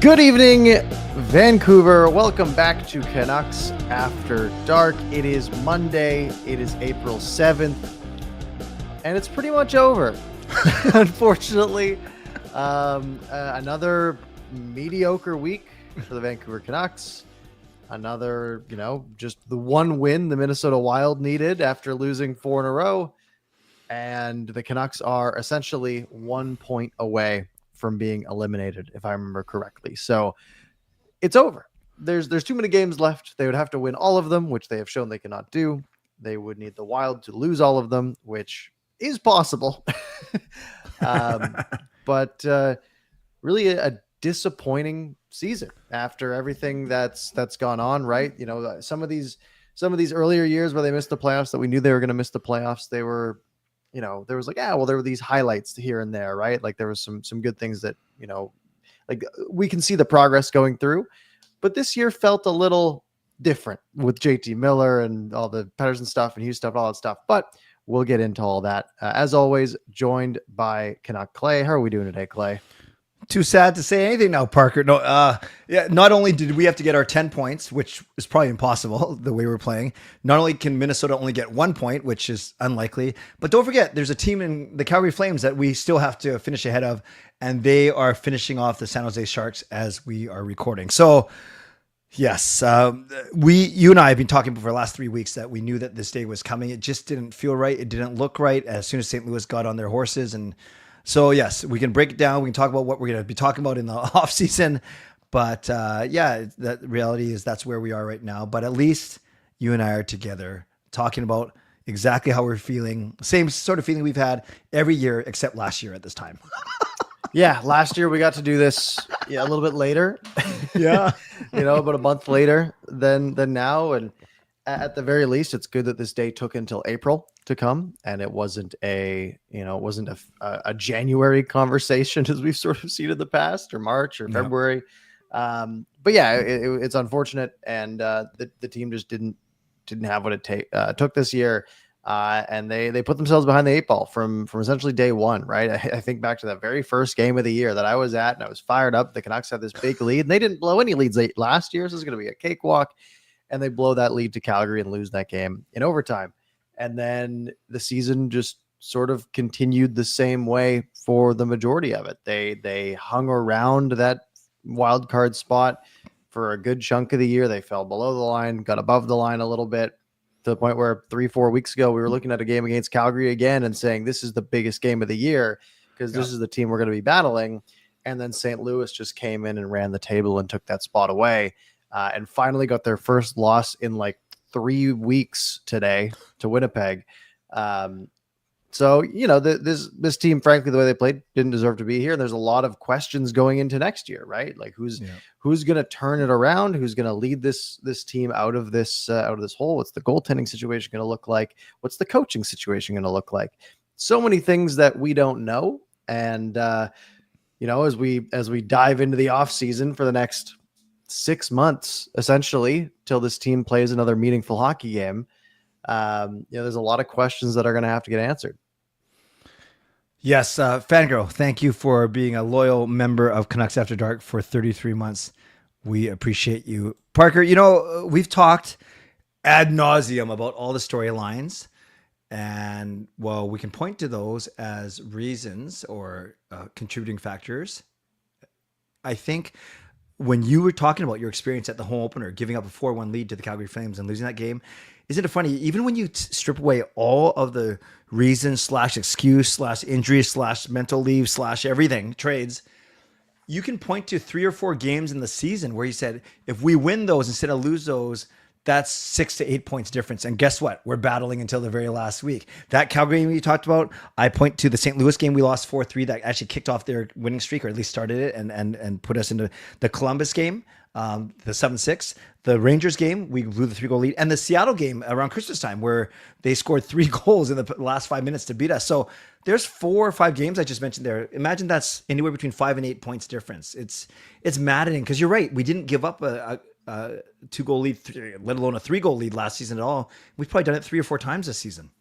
Good evening, Vancouver. Welcome back to Canucks After Dark. It is Monday. It is April 7th. And it's pretty much over, unfortunately. Another mediocre week for the Vancouver Canucks. Another, just the one win the Minnesota Wild needed after losing 4 in a row. And the Canucks are essentially 1 point away from being eliminated, if I remember correctly. So it's over. There's too many games left. They would have to win all of them, which they have shown they cannot do. They would need the Wild to lose all of them, which is possible. But really a disappointing season after everything that's gone on, right? Some of these earlier years where they missed the playoffs that we knew they were going to miss the playoffs, they were, there was there were these highlights here and there, right? Like there was some good things that, like we can see the progress going through, but this year felt a little different with JT Miller and all the Pettersson stuff and Hughes stuff, all that stuff. But we'll get into all that. As always, joined by Canuck Clay. How are we doing today, Clay? Too sad to say anything now, Parker. No, yeah. Not only did we have to get our 10 points, which is probably impossible the way we're playing. Not only can Minnesota only get 1 point, which is unlikely, but don't forget there's a team in the Calgary Flames that we still have to finish ahead of, and they are finishing off the San Jose Sharks as we are recording. So, yes, you and I have been talking for the last 3 weeks that we knew that this day was coming. It just didn't feel right. It didn't look right as soon as St. Louis got on their horses. And so, yes, we can break it down. We can talk about what we're going to be talking about in the off season. But that reality is that's where we are right now. But at least you and I are together talking about exactly how we're feeling. Same sort of feeling we've had every year except last year at this time. Yeah, last year we got to do this a little bit later. Yeah. About a month later than now. And at the very least, it's good that this day took until April to come, and it wasn't a January conversation as we've sort of seen in the past, or March or February. But yeah, it's unfortunate, and the team just didn't have what it took this year. And they put themselves behind the 8 ball from essentially day one, right? I think back to that very first game of the year that I was at, and I was fired up. The Canucks had this big lead, and they didn't blow any leads late last year. So this is going to be a cakewalk, and they blow that lead to Calgary and lose that game in overtime. And then the season just sort of continued the same way for the majority of it. They hung around that wild card spot for a good chunk of the year. They fell below the line, got above the line a little bit, to the point where 3-4 weeks ago, we were looking at a game against Calgary again and saying, this is the biggest game of the year because this is the team we're going to be battling. And then St. Louis just came in and ran the table and took that spot away, and finally got their first loss in like 3 weeks today to Winnipeg. So, this team, frankly, the way they played, didn't deserve to be here. And there's a lot of questions going into next year, right? Like who's going to turn it around? Who's going to lead this team out of this hole? What's the goaltending situation going to look like? What's the coaching situation going to look like? So many things that we don't know. And, as we dive into the off season for the next 6 months, essentially, till this team plays another meaningful hockey game, there's a lot of questions that are going to have to get answered. Yes, Fangirl, thank you for being a loyal member of Canucks After Dark for 33 months. We appreciate you. Parker, we've talked ad nauseum about all the storylines, and well, we can point to those as reasons or contributing factors. I think when you were talking about your experience at the home opener, giving up a 4-1 lead to the Calgary Flames and losing that game, isn't it funny? Even when you strip away all of the reasons / excuse / injury / mental leave / everything, trades, you can point to 3 or 4 games in the season where you said, if we win those instead of lose those, that's 6 to 8 points difference. And guess what? We're battling until the very last week. That Calgary game you talked about, I point to the St. Louis game we lost 4-3 that actually kicked off their winning streak, or at least started it and put us into the Columbus game, the 7-6. The Rangers game, we blew the 3-goal lead. And the Seattle game around Christmas time where they scored 3 goals in the last 5 minutes to beat us. So there's 4 or 5 games I just mentioned there. Imagine that's anywhere between 5 and 8 points difference. It's maddening because you're right. We didn't give up a 2-goal lead, let alone a 3-goal lead last season at all. We've probably done it 3 or 4 times this season.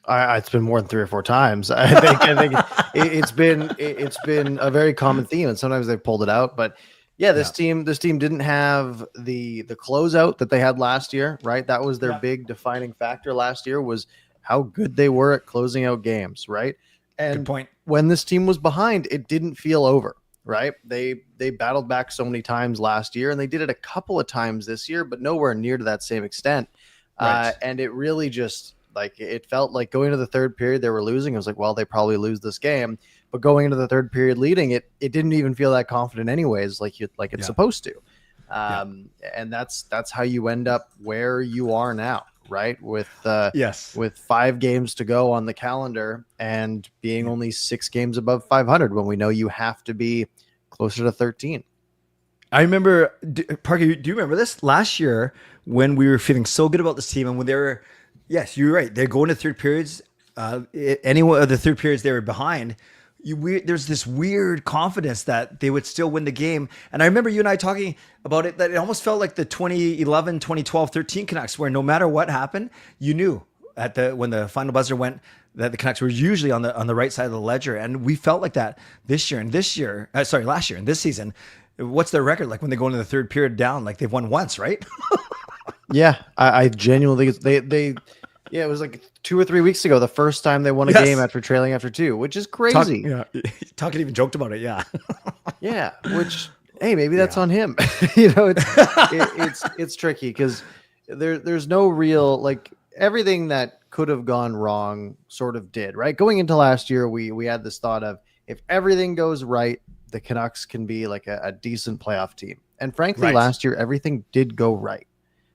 It's been more than 3 or 4 times. I think it's been a very common theme, and sometimes they've pulled it out. But Yeah, this team didn't have the closeout that they had last year, right? That was their big defining factor last year, was how good they were at closing out games, right? Good And point. when this team was behind, it didn't feel over, right? They battled back so many times last year, and they did it a couple of times this year, but nowhere near to that same extent. Right. And it really just, like, it felt like going into the third period they were losing. It was like, well, they probably lose this game. But going into the third period leading, it didn't even feel that confident anyways, like it's supposed to. And that's how you end up where you are now, right? With 5 games to go on the calendar and being only 6 games above 500, when we know you have to be closer to 13. I remember, Parker, do you remember this? Last year when we were feeling so good about this team, and when they were, yes, you're right, they're going to third periods. Any of the third periods they were behind, there's this weird confidence that they would still win the game. And I remember you and I talking about it, that it almost felt like the 2011, 2012, 13 Canucks, where no matter what happened, you knew when the final buzzer went that the Canucks were usually on the right side of the ledger. And we felt like that last year and this season. What's their record like when they go into the third period down? Like, they've won once, right? Yeah, I genuinely think they it was like 2 or 3 weeks ago, the first time they won a game after trailing after 2, which is crazy. Talking even joked about it. Yeah. Yeah. Which, hey, maybe that's on him. It's tricky because there's no real, like, everything that could have gone wrong sort of did, right? Going into last year, we had this thought of, if everything goes right, the Canucks can be like a decent playoff team. And frankly, last year, everything did go right.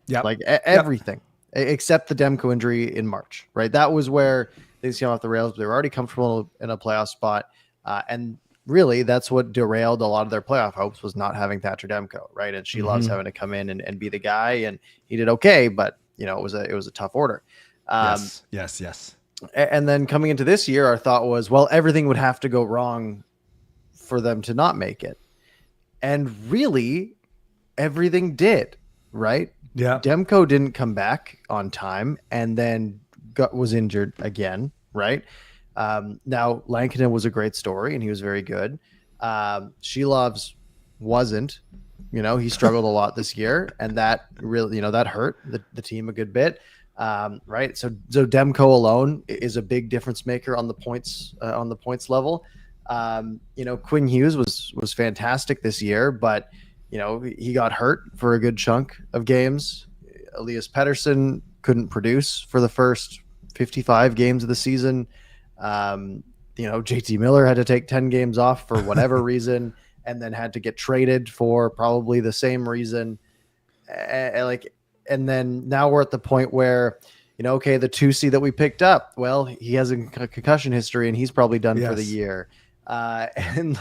Yeah. Like everything. Except the Demko injury in March, right? That was where things came off the rails. They were already comfortable in a playoff spot. And really, that's what derailed a lot of their playoff hopes, was not having Thatcher Demko, right? And she loves having to come in and be the guy, and he did okay, but it was a tough order. Yes. And then coming into this year, our thought was, well, everything would have to go wrong for them to not make it. And really, everything did, right? Yeah. Demko didn't come back on time, and then was injured again, right? Now, Lankinen was a great story, and he was very good. Shelov's wasn't. He struggled a lot this year, and that really, that hurt the team a good bit, right? So Demko alone is a big difference maker on the points level. Quinn Hughes was fantastic this year, but he got hurt for a good chunk of games. Elias Pettersson couldn't produce for the first 55 games of the season. JT Miller had to take 10 games off for whatever reason, and then had to get traded for probably the same reason. And then now we're at the point where, okay, the 2C that we picked up, well, he has a concussion history, and he's probably done for the year. And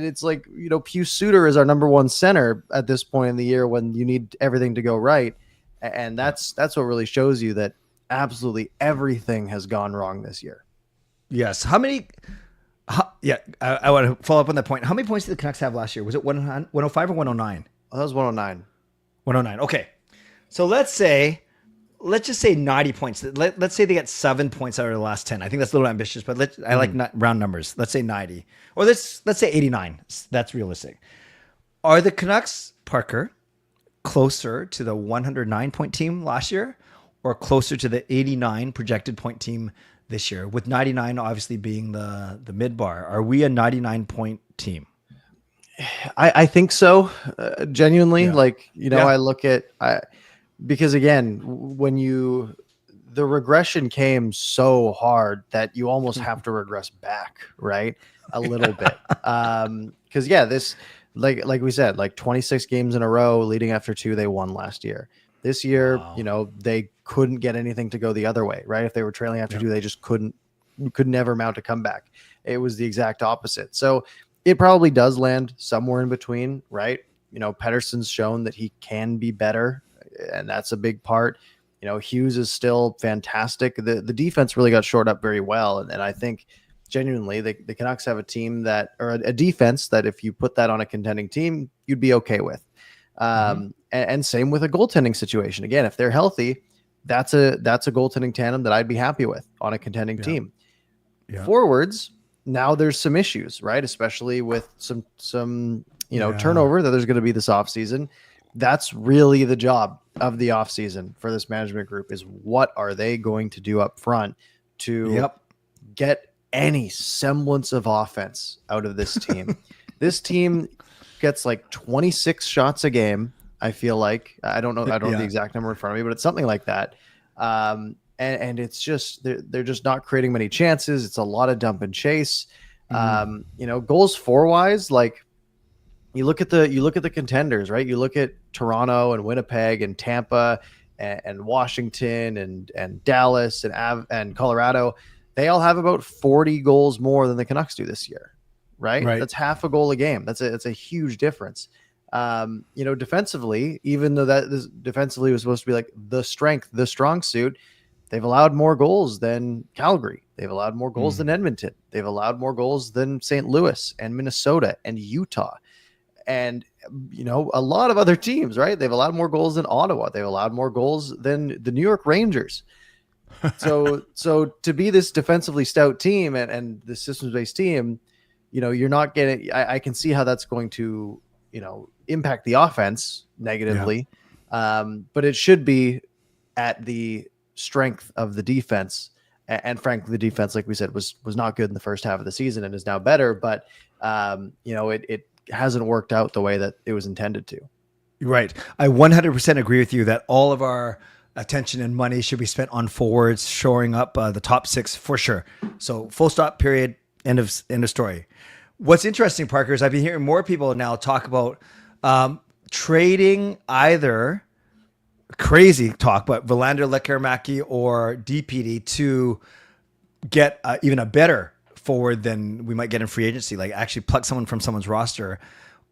it's like, Pius Suter is our number one center at this point in the year, when you need everything to go right. And that's what really shows you that absolutely everything has gone wrong this year. Yes. I want to follow up on that point. How many points did the Canucks have last year? Was it 105 or 109? Well, that was 109. 109. Okay. So let's just say 90 points. Let's say they get 7 points out of the last 10. I think that's a little ambitious, but I like round numbers. Let's say 90, or let's say 89. That's realistic. Are the Canucks, Parker, closer to the 109 point team last year, or closer to the 89 projected point team this year, with 99 obviously being the mid bar? Are we a 99 point team? I think so. Genuinely, I look at, because again, the regression came so hard that you almost have to regress back, right? A little bit. Cause this, like we said, 26 games in a row leading after 2, they won last year. This year, they couldn't get anything to go the other way, right? If they were trailing after 2, they just could never mount a comeback. It was the exact opposite. So it probably does land somewhere in between, right? Pettersson's shown that he can be better, and that's a big part. Hughes is still fantastic. The defense really got shored up very well. And I think genuinely the Canucks have a team or a defense that if you put that on a contending team, you'd be okay with. And same with a goaltending situation. Again, if they're healthy, that's a goaltending tandem that I'd be happy with on a contending team. Yeah. Forwards, now there's some issues, right? Especially with some turnover that there's going to be this offseason. That's really the job of the offseason for this management group, is what are they going to do up front to get any semblance of offense out of this team. This team gets like 26 shots a game. I feel like, I don't know the exact number in front of me, but it's something like that. And it's just, they're just not creating many chances. It's a lot of dump and chase. Goals for wise, like you look at the contenders, right? You look at Toronto and Winnipeg and Tampa and Washington and Dallas and Colorado. They all have about 40 goals more than the Canucks do this year, right? That's half a goal a game. That's a huge difference. Defensively, even though this defensively was supposed to be like the strong suit, they've allowed more goals than Calgary. They've allowed more goals than Edmonton. They've allowed more goals than St. Louis and Minnesota and Utah. And, a lot of other teams, right? They've allowed more goals than Ottawa. They've allowed more goals than the New York Rangers. So to be this defensively stout team and the systems-based team, you're not getting, I can see how that's going to, impact the offense negatively. But it should be at the strength of the defense. And frankly, the defense, like we said, was not good in the first half of the season and is now better. But, it hasn't worked out the way that it was intended to. Right. I 100% agree with you that all of our attention and money should be spent on forwards, shoring up the top six for sure. So full stop, period, end of story. What's interesting, Parker, is I've been hearing more people now talk about trading either crazy talk, but Verlander, Lekkerimäki, or DPD to get even a better forward than we might get in free agency, like actually pluck someone from someone's roster,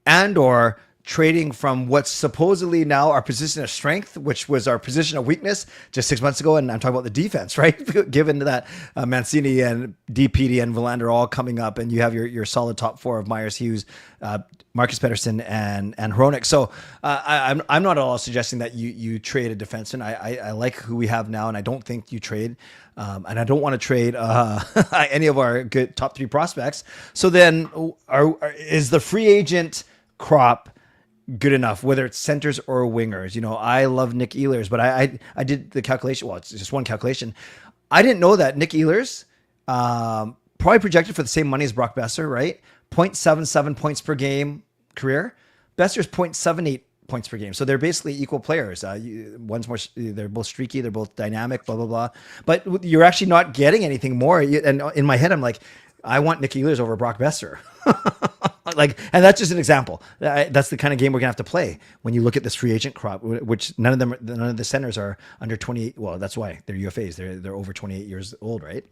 and or trading from what's supposedly now our position of strength, which was our position of weakness just 6 months ago. And I'm talking about the defense, right? Given that Mancini and DPD and Verlander all coming up, and you have your solid top four of Myers, Hughes, Marcus Pettersson, and Hronek. So I'm not at all suggesting that you trade a defenseman. I like who we have now, and I don't think you trade. And I don't want to trade any of our good top three prospects. So then is the free agent crop good enough, whether it's centers or wingers? I love Nick Ehlers, but I did the calculation. Well, it's just one calculation. I didn't know that Nick Ehlers probably projected for the same money as Brock Besser, right? 0.77 points per game career. Besser's 0.78 points per game. So they're basically equal players. One's more, they're both streaky, they're both dynamic, blah, blah, blah. But you're actually not getting anything more. And in my head, I'm like, I want Nick Ehlers over Brock Besser. And that's just an example. That's the kind of game we're gonna have to play when you look at this free agent crop, which none of the centers are under 28. Well, that's why they're UFAs. They're over 28 years old, right?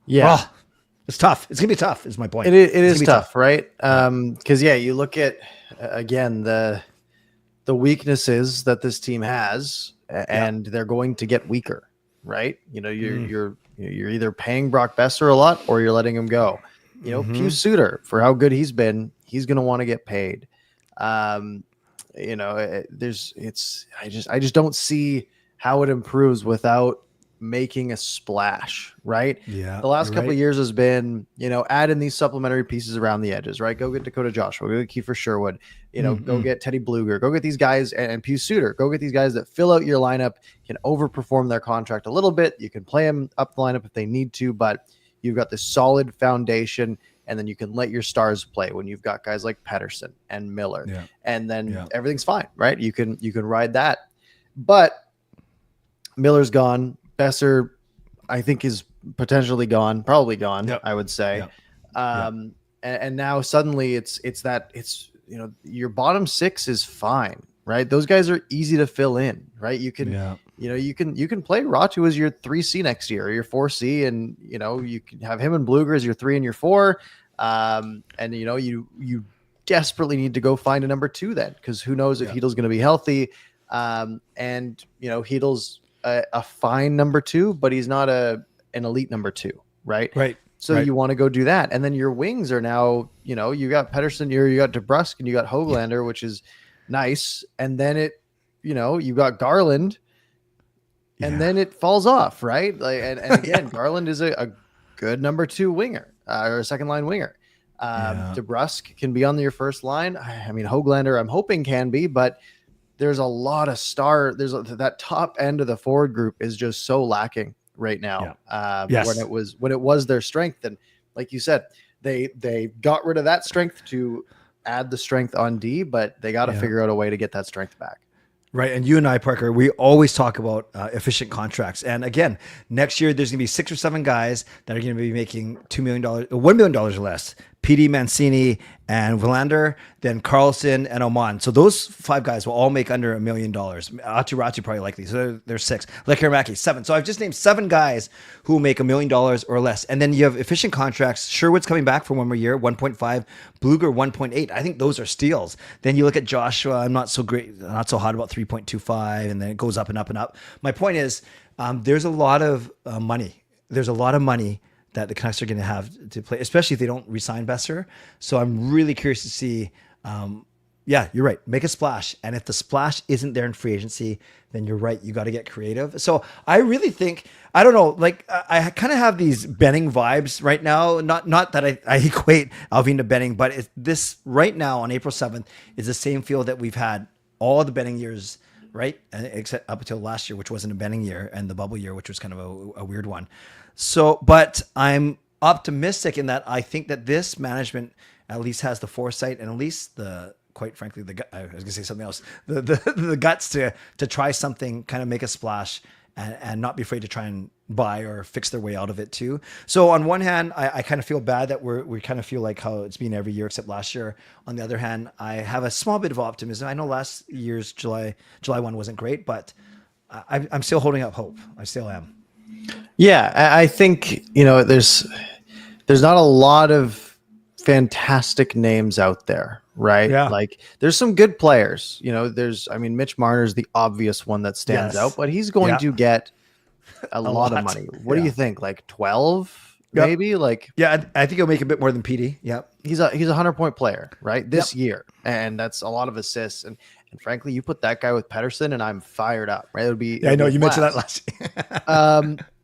Yeah. Well, it's tough. It's gonna be tough. Is my point. It is tough, right? Because you look at again the weaknesses that this team has, and they're going to get weaker, right? You're either paying Brock Besser a lot or you're letting him go. Pius Suter, for how good he's been, he's going to want to get paid. I just don't see how it improves without making a splash, right? Yeah. The last couple of years has been, add in these supplementary pieces around the edges, right? Go get Dakota Joshua, go get Kiefer Sherwood, go get Teddy Bluger, go get these guys and Pius Suter, go get these guys that fill out your lineup, can overperform their contract a little bit. You can play them up the lineup if they need to, but you've got this solid foundation, and then you can let your stars play when you've got guys like Pettersson and Miller, and then everything's fine, right? You can ride that. But Miller's gone. Besser, I think, is potentially gone, probably gone. I would say, and now suddenly it's your bottom six is fine, right? Those guys are easy to fill in, right? You can. You can play Ratu as your 3C next year or your 4C, and you can have him and Bluger as your 3 and your 4. And you desperately need to go find a number 2 then, because who knows if Heedle's going to be healthy. And Heedle's a fine number 2, but he's not an elite number 2, right? Right. So you want to go do that, and then your wings are now you got Pettersson, you got DeBrusk, and you got Höglander, which is nice, and then you got Garland. And then it falls off, right? And again, Garland is a good number 2 winger or a second line winger. DeBrusque can be on your first line. I mean, Höglander, I'm hoping can be, but there's a lot of that top end of the forward group is just so lacking right now. Yes. When it was their strength. And like you said, they got rid of that strength to add the strength on D, but they got to figure out a way to get that strength back. Right. And you and I, Parker, we always talk about efficient contracts. And again, next year, there's going to be 6 or 7 guys that are going to be making $2 million, $1 million or less. PD, Mancini, and Verlander, then Carlson and Oman. So those 5 guys will all make under $1 million. Atirachi probably likely. So there's 6. Lekkerimäki, 7. So I've just named 7 guys who make $1 million or less. And then you have efficient contracts. Sherwood's coming back for 1 more year, 1.5. Bluger, 1.8. I think those are steals. Then you look at Joshua. I'm not so hot about 3.25, and then it goes up and up and up. My point is, there's a lot of money. There's a lot of money that the Canucks are going to have to play, especially if they don't re-sign Besser. So I'm really curious to see, you're right, make a splash. And if the splash isn't there in free agency, then you're right, you got to get creative. So I really think, I don't know, like I kind of have these Benning vibes right now. Not that I equate Alvin to Benning, but this right now on April 7th is the same feel that we've had all the Benning years, right? Except up until last year, which wasn't a Benning year, and the bubble year, which was kind of a weird one. So, but I'm optimistic in that I think that this management at least has the foresight and at least quite frankly, I was gonna say something else, the guts to try something, kind of make a splash and not be afraid to try and buy or fix their way out of it too. So on one hand, I kind of feel bad that we kind of feel like how it's been every year except last year. On the other hand, I have a small bit of optimism. I know last year's July 1 wasn't great, but I'm still holding up hope. I still am. Yeah, I think, there's not a lot of fantastic names out there, right? Yeah. Like there's some good players, Mitch Marner's the obvious one that stands out, but he's going to get a lot of money. What do you think? Like 12 maybe? Like, yeah, I think he'll make a bit more than PD. Yeah. He's a 100-point player, right? This year. And that's a lot of assists. And frankly, you put that guy with Pettersson and I'm fired up, right? It would be, I know you mentioned that last year.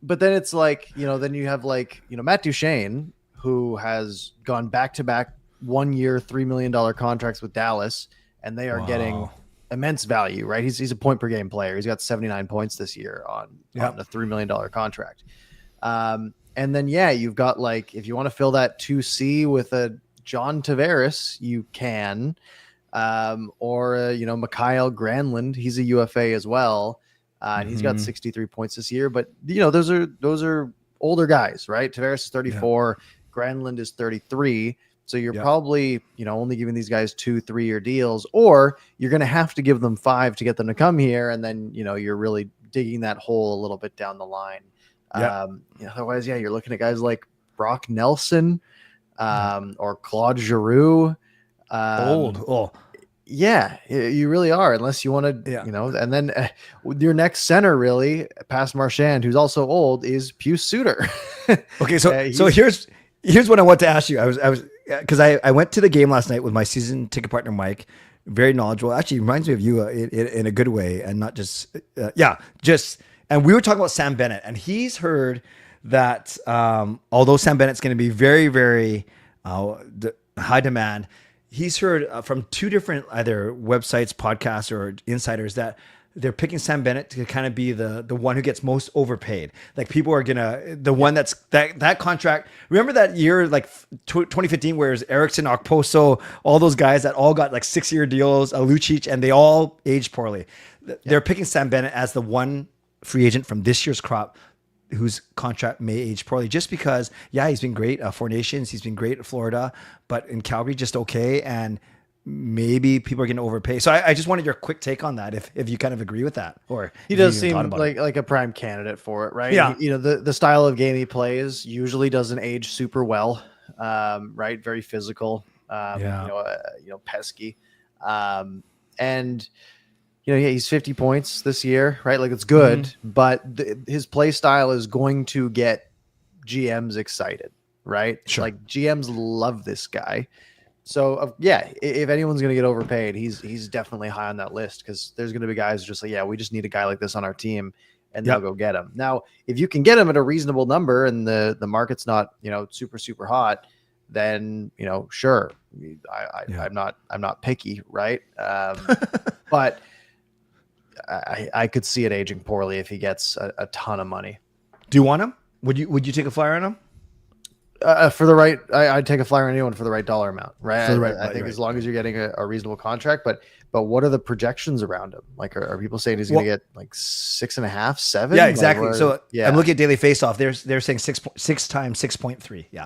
But then it's like, then you have like, Matt Duchene, who has gone back-to-back 1-year, $3 million contracts with Dallas, and they are getting immense value, right? He's a point per game player. He's got 79 points this year on a $3 million contract. And then, you've got like, if you want to fill that 2C with a John Tavares, you can, or Mikhail Granlund, he's a UFA as well. And he's got 63 points this year, but those are older guys, right? Tavares is 34, Granlund is 33. So you're probably, only giving these guys 2-3 year deals, or you're going to have to give them 5 to get them to come here. And then, you're really digging that hole a little bit down the line. Otherwise, you're looking at guys like Brock Nelson, or Claude Giroux. Yeah, you really are, unless you want to, and then your next center really past Marchand, who's also old, is Pius Suter. Okay. So here's what I want to ask you. Cause I went to the game last night with my season ticket partner, Mike, very knowledgeable. Actually reminds me of you in a good way. And not just, and we were talking about Sam Bennett, and he's heard that, although Sam Bennett's going to be very, very, high demand, he's heard from 2 different either websites, podcasts, or insiders that they're picking Sam Bennett to kind of be the one who gets most overpaid. Like people are the one that's that contract. Remember that year, like 2015, where it was Eriksson, Okposo, all those guys that all got like 6-year deals, Lucic, and they all aged poorly. They're picking Sam Bennett as the one free agent from this year's crop whose contract may age poorly, just because, he's been great at 4 Nations. He's been great at Florida, but in Calgary, just okay. And maybe people are going to overpay. So I just wanted your quick take on that. If you kind of agree with that, or he does seem like a prime candidate for it, right? Yeah. The style of game he plays usually doesn't age super well. Right. Very physical, pesky. And, he's 50 points this year, right? Like it's good, but his play style is going to get GMs excited, right? Sure. Like GMs love this guy. So if anyone's going to get overpaid, he's definitely high on that list, because there's going to be guys just like, we just need a guy like this on our team, and they'll go get him. Now, if you can get him at a reasonable number and the market's not, super, super hot, then sure, I'm not picky, right? But I could see it aging poorly if he gets a ton of money. Do you want him? Would you take a flyer on him? For the right, I'd take a flyer on anyone for the right dollar amount, right? I think right, as long as you're getting a reasonable contract, but what are the projections around him? Like, are people saying he's going to get like 6.5, 7? Yeah, exactly. Like, so I'm looking at Daily Faceoff. They're saying 6 times 6.3. Yeah.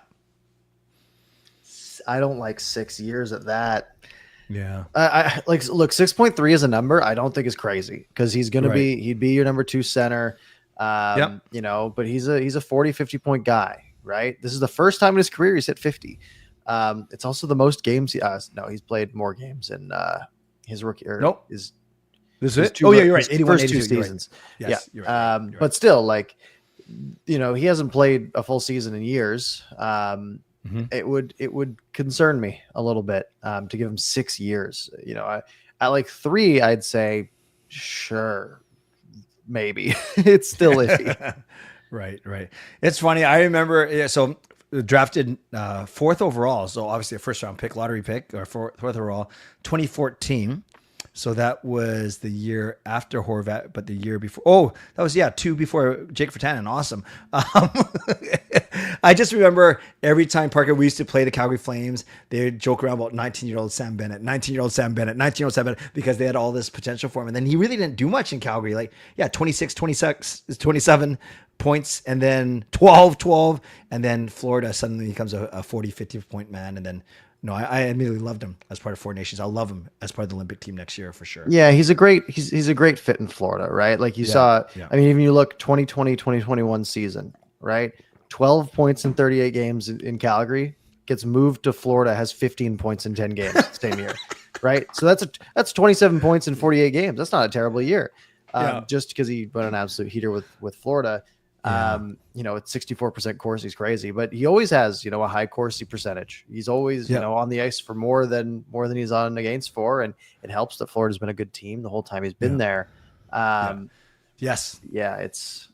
I don't like 6 years at that. Yeah. I like, look, 6.3 is a number I don't think is crazy, because he'd be your number 2 center. But he's a 40, 50 point guy, right? This is the first time in his career he's hit 50. It's also the most games he's played more games in his rookie This is it. You're right. 81, first 2 seasons. Right. Yes, you're right. You're but still, like, he hasn't played a full season in years. It would concern me a little bit to give him 6 years. At like 3, I'd say sure, maybe. It's still iffy. Right. It's funny. I remember. So drafted 4th overall. So obviously a first round pick, lottery pick, or 4th overall, 2014. So that was the year after Horvat, but the year before. Oh, that was 2 before Jake Virtanen. Awesome. I just remember every time, Parker, we used to play the Calgary Flames, they would joke around about 19-year-old Sam Bennett, 19-year-old Sam Bennett, 19-year-old Sam Bennett, because they had all this potential for him. And then he really didn't do much in Calgary. Like, 26, 26, 27 points, and then 12, and then Florida suddenly becomes a 40, 50 point man, and then. No, I immediately loved him as part of Four Nations. I'll love him as part of the Olympic team next year for sure. Yeah, he's a great fit in Florida, right? Like you saw, I mean, even you look 2020, 2021 season, right? 12 points in 38 games in Calgary, gets moved to Florida, has 15 points in 10 games same year, right? So that's 27 points in 48 games. That's not a terrible year. Just because he went an absolute heater with Florida. It's 64% Corsi is crazy, but he always has, a high Corsi percentage. He's always, on the ice for more than he's on against for. And it helps that Florida's been a good team the whole time he's been there. Yes. Yeah. It's,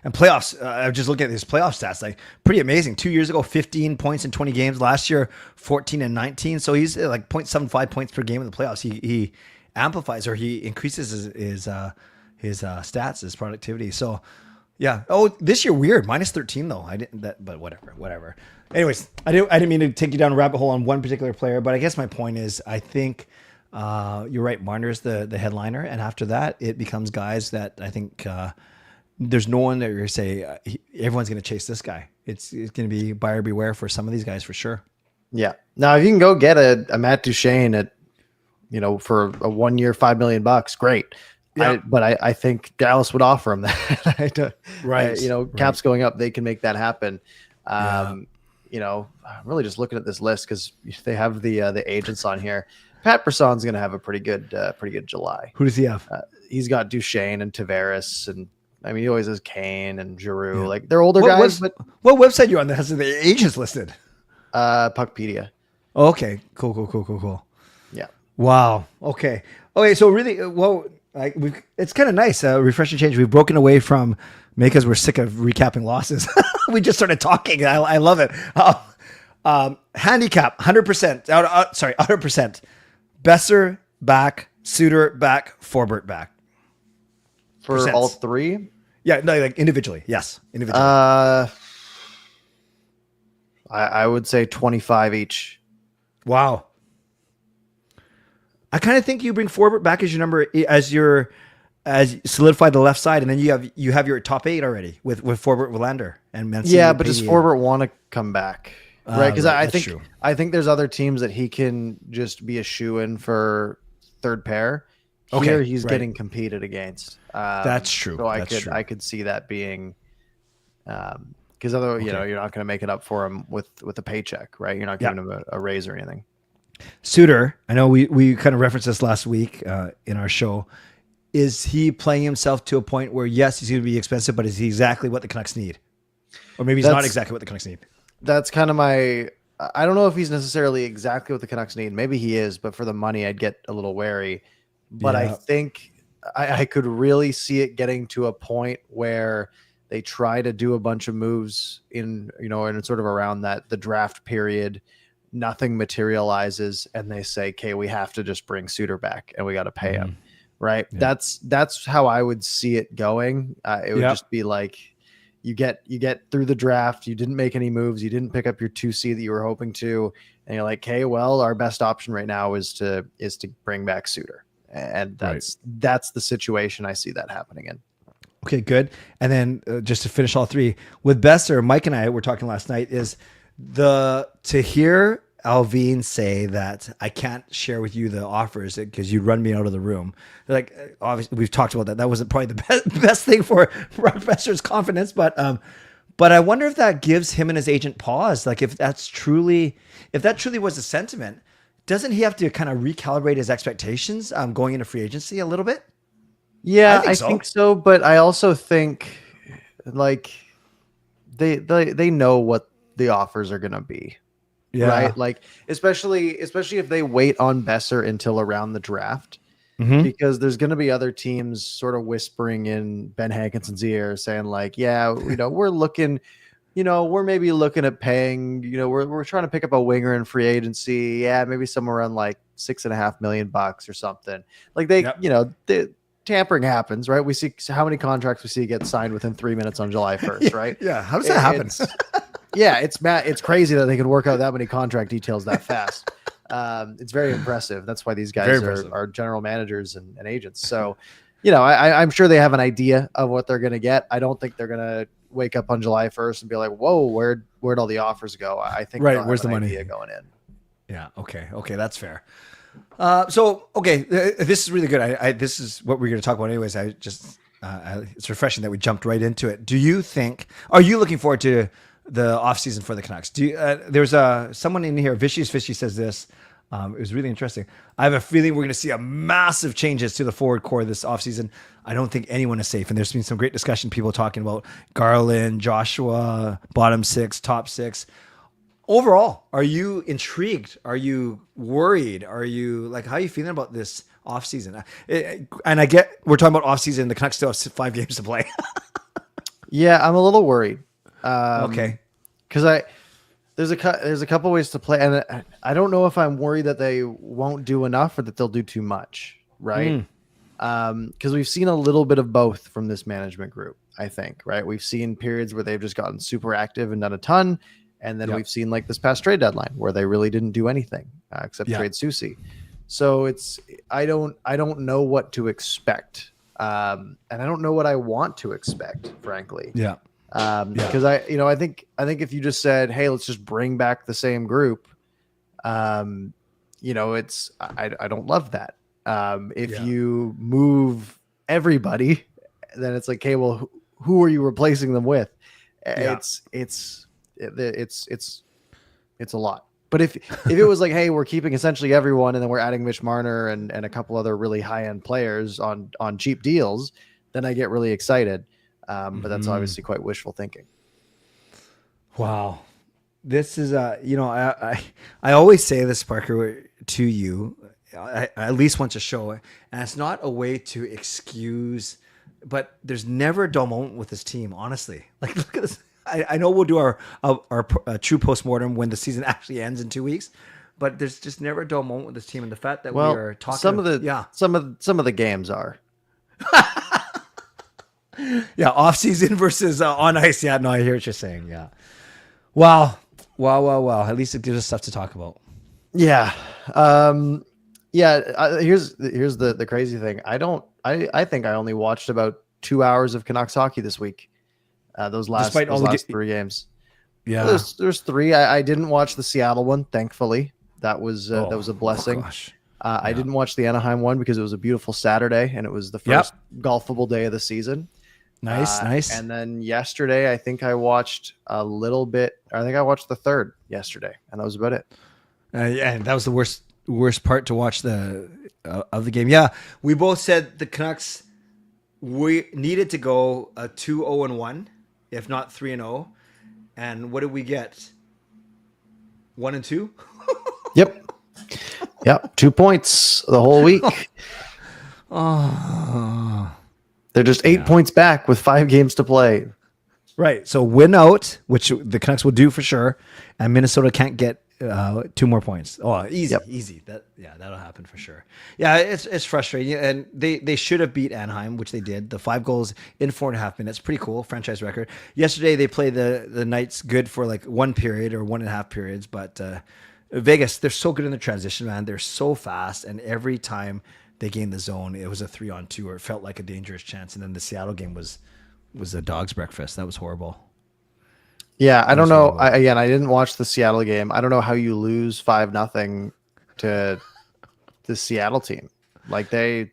and playoffs. I'm just looking at his playoff stats, like pretty amazing. 2 years ago, 15 points in 20 games. Last year, 14 and 19. So he's like 0.75 points per game in the playoffs. He amplifies, or he increases his stats, his productivity. So, yeah. Oh, this year weird. -13 though. I didn't that, but whatever. Anyways, I didn't mean to take you down a rabbit hole on one particular player, but I guess my point is, I think you're right. Marner's the headliner, and after that, it becomes guys that I think there's no one that you're gonna say everyone's gonna chase this guy. It's gonna be buyer beware for some of these guys for sure. Yeah. Now, if you can go get a Matt Duchene at for a 1 year, $5 million, great. Yeah. I think Dallas would offer him that. Right. Caps going up, they can make that happen. I'm really just looking at this list because they have the agents on here. Pat Brisson's going to have a pretty good July. Who does he have? He's got Duchene and Tavares, and I mean, he always has Kane and Giroux. Yeah. Like, they're older guys. But what website are you on that has the agents listed? Puckpedia. Oh, okay. Cool. Yeah. Wow. Okay. So really, well. Like it's kind of nice, refreshing change. We've broken away from because we're sick of recapping losses. We just started talking. I love it. Handicap 100%. 100%. Besser back, Suter back, Forbert back. For percents. All three? Yeah, no, like individually. Yes, individually. I would say 25 each. Wow. I kind of think you bring Forbert back as your number, as solidify the left side, and then you have your top 8 already with Forbert, Willander, and Mancini. Yeah, but does Forbert want to come back? Right, because I think there's other teams that he can just be a shoe-in for third pair. Here he's getting competed against. That's true. So I could see that being because otherwise you're not going to make it up for him with a paycheck, right? You're not giving him a raise or anything. Suter, I know we kind of referenced this last week in our show. Is he playing himself to a point where, yes, he's going to be expensive, but is he exactly what the Canucks need? Or maybe he's not exactly what the Canucks need. That's kind of I don't know if he's necessarily exactly what the Canucks need. Maybe he is, but for the money, I'd get a little wary. But I think I could really see it getting to a point where They try to do a bunch of moves in sort of around the draft period. Nothing materializes, and they say, okay, we have to just bring Suter back and we got to pay him. Right. Yeah. That's how I would see it going. It would just be like, you get through the draft. You didn't make any moves. You didn't pick up your 2C that you were hoping to. And you're like, okay, well, our best option right now is to bring back Suter. And that's the situation I see that happening in. Okay, good. And then just to finish all three with Besser, Mike and I were talking last night is to hear Alvin say that I can't share with you the offers because you'd run me out of the room. Like, obviously we've talked about that. That wasn't probably the best thing for Brock Besser's confidence, but I wonder if that gives him and his agent pause. Like if that truly was the sentiment, doesn't he have to kind of recalibrate his expectations going into free agency a little bit? Yeah, I think so, but I also think like they know what the offers are going to be. Yeah. Right? Like especially if they wait on Besser until around the draft, because there's going to be other teams sort of whispering in Ben Hankinson's ear saying like, yeah, we're looking, we're maybe looking at paying, we're trying to pick up a winger in free agency. Yeah, maybe somewhere around like $6.5 million or something. Like they, tampering happens, right? We see how many contracts we see get signed within 3 minutes on July 1st, right? Yeah. How does that happen? It's crazy that they can work out that many contract details that fast. It's very impressive. That's why these guys are general managers and agents. So, I'm sure they have an idea of what they're going to get. I don't think they're going to wake up on July 1st and be like, whoa, where'd all the offers go? I think where's the money going in? Yeah. Okay. That's fair. This is really good. This is what we're going to talk about anyways. It's refreshing that we jumped right into it. Are you looking forward to the off season for the Canucks? There's someone in here, Vicious Fishy says this. It was really interesting. I have a feeling we're going to see a massive changes to the forward core this offseason. I don't think anyone is safe. And there's been some great discussion, people talking about Garland, Joshua, bottom six, top six. Overall, are you intrigued? Are you worried? Are you like, how are you feeling about this offseason? And I get, we're talking about offseason. The Canucks still have 5 games to play. Yeah, I'm a little worried. Okay. Because there's a couple ways to play, and I don't know if I'm worried that they won't do enough or that they'll do too much, right? Because we've seen a little bit of both from this management group, I think, right? We've seen periods where they've just gotten super active and done a ton, and then we've seen like this past trade deadline where they really didn't do anything except trade Susie. So I don't know what to expect, and I don't know what I want to expect, frankly. Yeah. Because I think if you just said, hey, let's just bring back the same group, I don't love that. If you move everybody, then it's like, okay, well, who are you replacing them with? It's a lot. But if it was like, hey, we're keeping essentially everyone, and then we're adding Mitch Marner and a couple other really high end players on cheap deals, then I get really excited. But that's obviously quite wishful thinking. Wow. This is, I always say this, Parker, to you, I at least once a show, and it's not a way to excuse, but there's never a dull moment with this team, honestly. Like, look at this. I know we'll do our true postmortem when the season actually ends in 2 weeks, but there's just never a dull moment with this team. And the fact that we are talking, some of the games are. Yeah, off season versus on ice. Yeah, no, I hear what you're saying. Yeah, wow. At least it gives us stuff to talk about. Yeah, here's the crazy thing. I think I only watched about 2 hours of Canucks hockey this week. Those last 3 games. Yeah, there's 3. I didn't watch the Seattle one, thankfully. That was a blessing. Gosh. I didn't watch the Anaheim one because it was a beautiful Saturday and it was the first golfable day of the season. Nice. And then yesterday, I think I watched a little bit. I think I watched the third yesterday, and that was about it. And that was the worst part to watch of the game. Yeah, we both said the Canucks we needed to go a 2-0-1, if not 3-0. And what did we get? 1-2. Yep. 2 points the whole week. Oh. They're just 8 points back with 5 games to play. Right. So win out, which the Canucks will do for sure, and Minnesota can't get 2 more points. Oh, easy. That'll happen for sure. Yeah, it's frustrating, and they should have beat Anaheim, which they did. The 5 goals in 4.5 minutes, pretty cool, franchise record. Yesterday they played the Knights good for like 1 period or 1.5 periods, but Vegas, they're so good in the transition, man. They're so fast, and every time they gained the zone, it was a 3-on-2, or it felt like a dangerous chance. And then the Seattle game was a dog's breakfast. That was horrible. Yeah, I don't know. I didn't watch the Seattle game. I don't know how you lose 5-0 to the Seattle team. Like they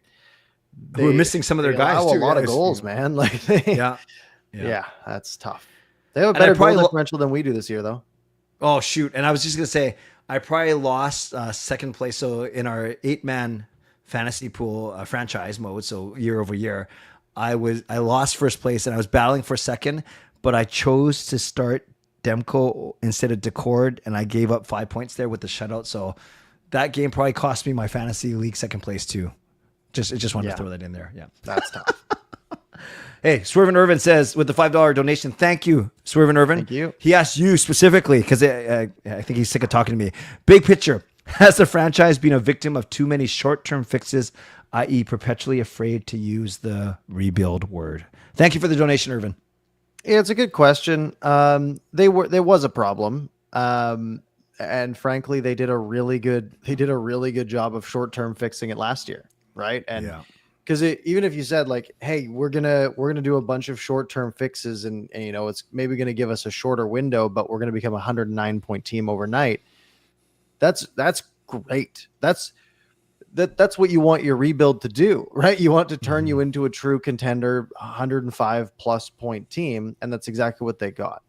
were missing some of their guys too. A lot of goals, man. Like yeah, that's tough. They have a better goal differential than we do this year, though. Oh shoot! And I was just gonna say, I probably lost second place. So in our 8-man fantasy pool franchise mode, so year over year, I lost first place, and I was battling for second, but I chose to start Demko instead of Decord, and I gave up 5 points there with the shutout. So that game probably cost me my fantasy league second place too. Just wanted to throw that in there. Yeah, that's tough. Hey, Swervin Irvin says with the $5 donation, thank you, Swervin Irvin. Thank you. He asked you specifically because I think he's sick of talking to me. Big picture: has the franchise been a victim of too many short-term fixes, i.e., perpetually afraid to use the rebuild word? Thank you for the donation, Irvin. Yeah, it's a good question. There was a problem, and frankly, they did a really good job of short-term fixing it last year, right? And because even if you said like, hey, we're gonna do a bunch of short-term fixes, and it's maybe gonna give us a shorter window, but we're gonna become a 109-point team overnight. That's great. That's what you want your rebuild to do, right? You want to turn you into a true contender, 105+ point team, and that's exactly what they got.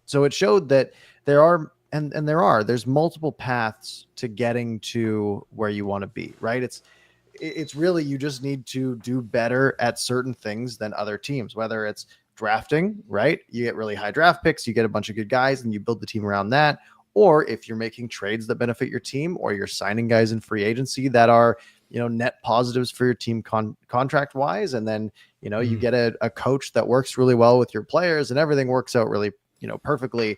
So it showed that there's multiple paths to getting to where you want to be, right? It's really, you just need to do better at certain things than other teams, whether it's drafting, right? You get really high draft picks, you get a bunch of good guys, and you build the team around that. Or if you're making trades that benefit your team, or you're signing guys in free agency that are, net positives for your team contract wise. And then, you get a coach that works really well with your players, and everything works out really, perfectly.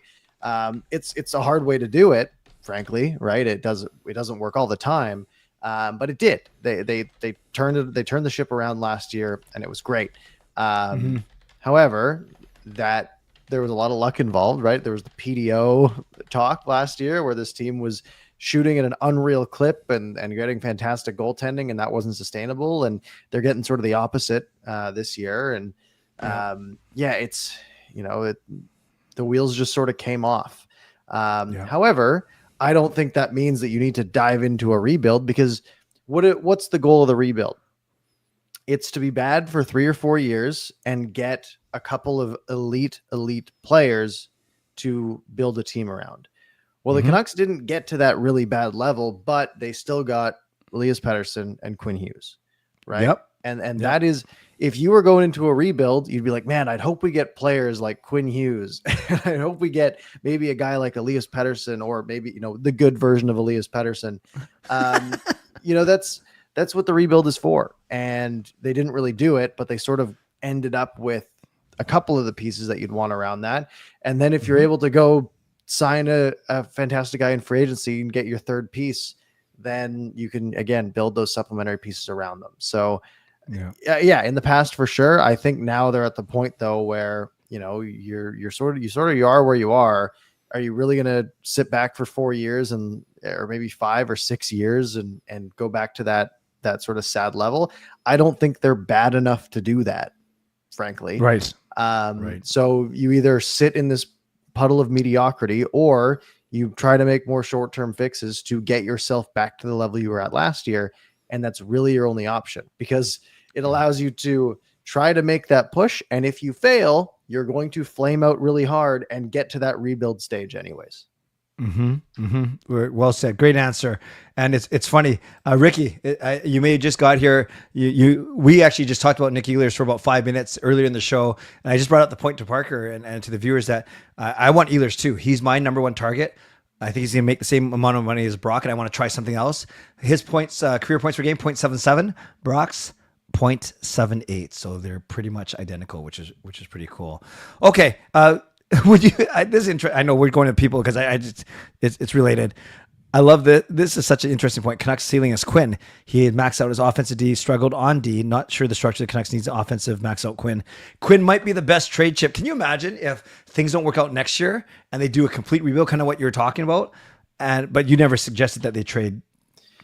It's a hard way to do it, frankly, right? It doesn't work all the time. But it did. They turned the ship around last year, and it was great. However, there was a lot of luck involved, right? There was the PDO talk last year where this team was shooting at an unreal clip and getting fantastic goaltending, and that wasn't sustainable. And they're getting sort of the opposite this year. And it's, the wheels just sort of came off. However, I don't think that means that you need to dive into a rebuild, because what's the goal of the rebuild? It's to be bad for 3 or 4 years and get a couple of elite players to build a team around. Well, the Canucks didn't get to that really bad level, but they still got Elias Pettersson and Quinn Hughes, right? Yep. And that is, if you were going into a rebuild, you'd be like, man, I'd hope we get players like Quinn Hughes. I hope we get maybe a guy like Elias Pettersson, or maybe, the good version of Elias Pettersson. That's what the rebuild is for. And they didn't really do it, but they sort of ended up with a couple of the pieces that you'd want around that. And then if you're able to go sign a fantastic guy in free agency and get your third piece, then you can, again, build those supplementary pieces around them. So in the past, for sure. I think now they're at the point though, where, you are where you are. Are you really going to sit back for 4 years or maybe 5 or 6 years and go back to that sort of sad level? I don't think they're bad enough to do that, frankly. Right. So you either sit in this puddle of mediocrity, or you try to make more short-term fixes to get yourself back to the level you were at last year. And that's really your only option, because it allows you to try to make that push. And if you fail, you're going to flame out really hard and get to that rebuild stage anyways. Well said. Great answer. And it's funny, Ricky, you may have just got here. We actually just talked about Nick Ehlers for about 5 minutes earlier in the show. And I just brought up the point to Parker and to the viewers that I want Ehlers too. He's my number one target. I think he's going to make the same amount of money as Brock, and I want to try something else. His points, career points per game, 0.77. Brock's .78, so they're pretty much identical, which is pretty cool. Okay, would you? This is interesting. I know we're going to people because I just it's related. I love that. This is such an interesting point. Canucks ceiling is Quinn. He had maxed out his offensive D, struggled on D. Not sure the structure of the Canucks needs an offensive max out Quinn. Quinn might be the best trade chip. Can you imagine if things don't work out next year and they do a complete rebuild, kind of what you're talking about? But you never suggested that they trade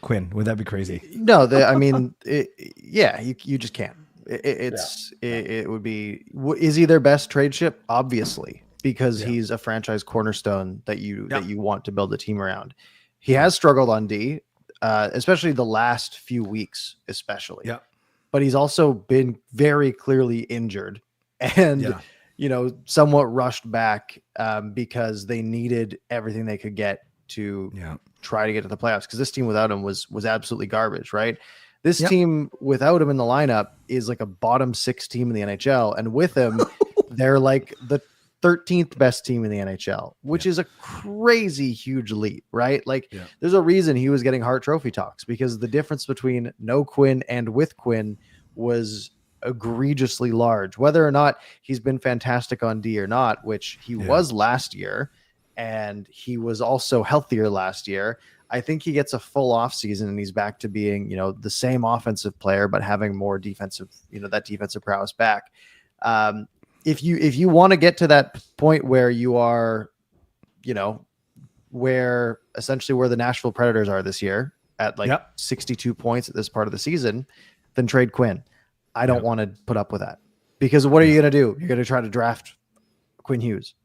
Quinn. Would that be crazy? No, I mean, you just can't. It would be. Is he their best trade chip? Obviously, because he's a franchise cornerstone that you want to build a team around. He has struggled on D, especially the last few weeks, especially. Yeah. But he's also been very clearly injured and, somewhat rushed back because they needed everything they could get to try to get to the playoffs. Because this team without him was absolutely garbage, right? This team without him in the lineup is like a bottom 6 team in the NHL. And with him, they're like the 13th best team in the NHL, which is a crazy huge leap, right? Like there's a reason he was getting Hart Trophy talks, because the difference between no Quinn and with Quinn was egregiously large. Whether or not he's been fantastic on D or not, which he was last year, and he was also healthier last year. I think he gets a full off season and he's back to being, the same offensive player, but having more defensive, that defensive prowess back. If you want to get to that point where you are, where the Nashville Predators are this year at 62 points at this part of the season, then trade Quinn. I don't want to put up with that, because what are you going to do? You're going to try to draft Quinn Hughes.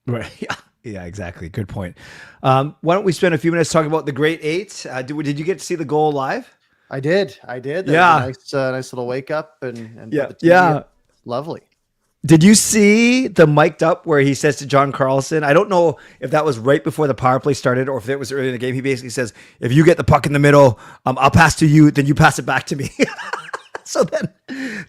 Right. Yeah, exactly. Good point. Why don't we spend a few minutes talking about the Great Eight? Did you get to see the goal live? I did. That was a nice little wake up and lovely. Did you see the mic'd up where he says to John Carlson, I don't know if that was right before the power play started or if it was early in the game. He basically says, if you get the puck in the middle, I'll pass to you, then you pass it back to me. So then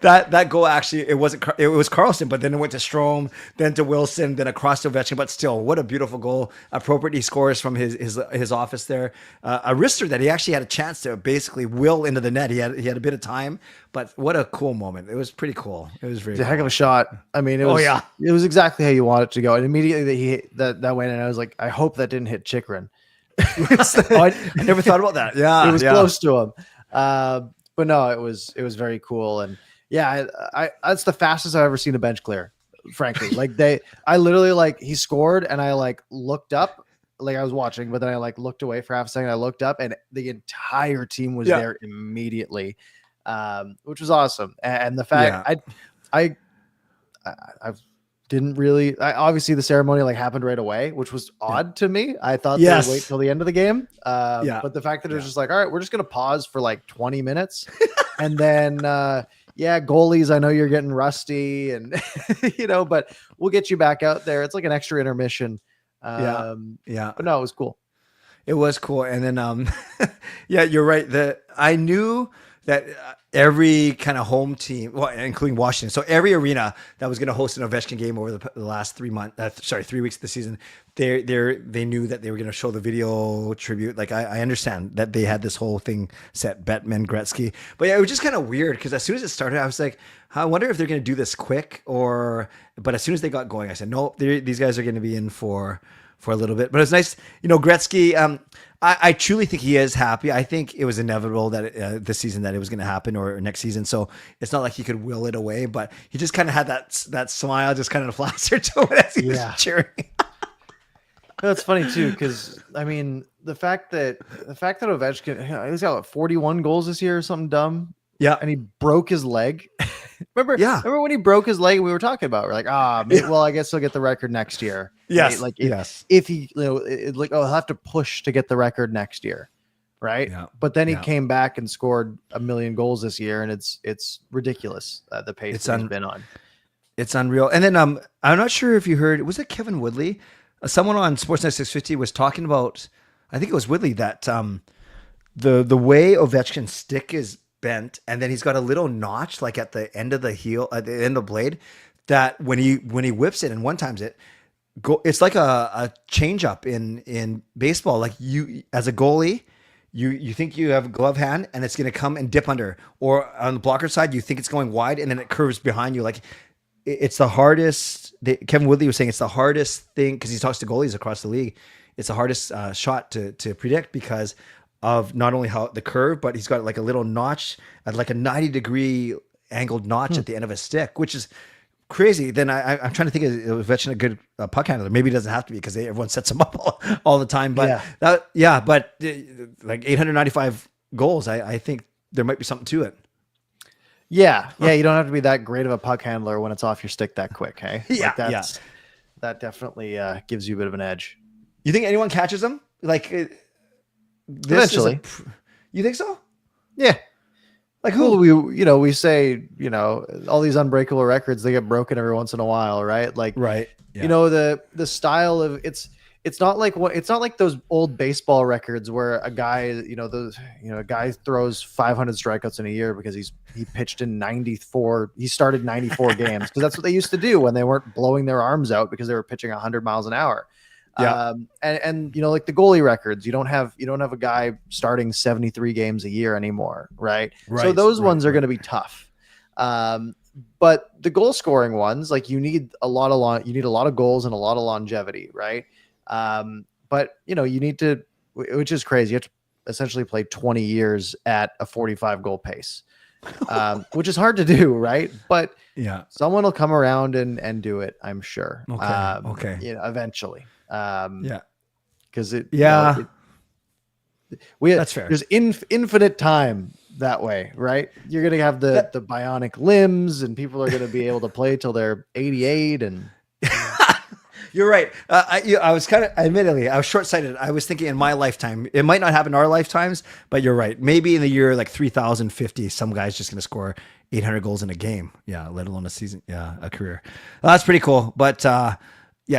that goal, actually, it was Carlson, but then it went to Strome, then to Wilson, then across to Ovechkin. But still, what a beautiful goal. Appropriate, he scores from his office there. A wrister that he actually had a chance to basically will into the net. He had a bit of time, but what a cool moment. It was pretty cool. It was very a heck of a shot. I mean, it was exactly how you want it to go. And immediately that went, and I was like, I hope that didn't hit Chikrin. I never thought about that. Yeah, it was close to him. But no, it was very cool. And I that's the fastest I've ever seen a bench clear, frankly. I literally he scored and I looked up, I was watching, but then I looked away for half a second. I looked up and the entire team was there immediately, which was awesome. And the fact I didn't really, obviously the ceremony happened right away, which was odd to me. I thought they would wait till the end of the game. But the fact that it was just all right, we're just going to pause for 20 minutes. And then, goalies, I know you're getting rusty and, but we'll get you back out there. It's like an extra intermission. But no, it was cool. It was cool. And then, you're right. I knew that every kind of home team, including Washington, so every arena that was going to host an Ovechkin game over the last 3 weeks of the season, they knew that they were going to show the video tribute. I understand that they had this whole thing set, Bettman, Gretzky, but it was just kind of weird because as soon as it started, I was like, I wonder if they're going to do this quick but as soon as they got going, I said, no, these guys are going to be in for a little bit. But it's nice, Gretzky. I truly think he is happy. I think it was inevitable that this season that it was going to happen or next season. So it's not like he could will it away, but he just kind of had that smile just kind of flaccid to it as he was cheering. That's funny too, because I mean the fact that Ovechkin, he's got 41 goals this year or something dumb. Yeah, and he broke his leg. Remember when he broke his leg? We were talking about. We're like, well, I guess he'll get the record next year. Yes, right? If he, he'll have to push to get the record next year, right? Yeah. But then he came back and scored 1 million goals this year, and it's ridiculous the pace he's been on. It's unreal. And then I'm not sure if you heard, was it Kevin Woodley? Someone on Sportsnet 650 was talking about, I think it was Woodley, that the way Ovechkin's stick is bent, and then he's got a little notch at the end of the heel, at the end of the blade, that when he whips it and one times it, it's like a change up in baseball. You as a goalie, you think you have a glove hand and it's going to come and dip under, or on the blocker side, you think it's going wide and then it curves behind you. Like it's the hardest. Kevin Woodley was saying it's the hardest thing because he talks to goalies across the league. It's the hardest shot to predict because of not only how the curve, but he's got like a little notch at like a 90-degree angled notch at the end of his stick, which is crazy. Then I'm trying to think of Ovechkin a good puck handler. Maybe he doesn't have to be because everyone sets him up all the time. But but like 895 goals, I think there might be something to it. Yeah. You don't have to be that great of a puck handler when it's off your stick that quick. Hey, that definitely gives you a bit of an edge. You think anyone catches him? Like eventually, you think so? Yeah. Like who? Well, we say, all these unbreakable records, they get broken every once in a while, right? Like, right. Yeah. The style of it's not like those old baseball records where a guy, a guy throws 500 strikeouts in a year because he pitched in 94. He started 94 games because that's what they used to do when they weren't blowing their arms out because they were pitching 100 miles an hour. Yeah. And like the goalie records, you don't have a guy starting 73 games a year anymore, right? So those ones are going to be tough. But the goal scoring ones, like you need a lot of goals and a lot of longevity, right? But you need to, which is crazy. You have to essentially play 20 years at a 45 goal pace, which is hard to do, right? But someone will come around and do it, I'm sure. Okay. Eventually. Because that's fair. There's infinite time that way, right? You're gonna have the bionic limbs, and people are gonna be able to play till they're 88. And you're right. I was admittedly, I was short-sighted. I was thinking in my lifetime, it might not happen in our lifetimes, but you're right. Maybe in the year like 3050, some guy's just gonna score 800 goals in a game. Yeah, let alone a season. Yeah, a career. Well, that's pretty cool. But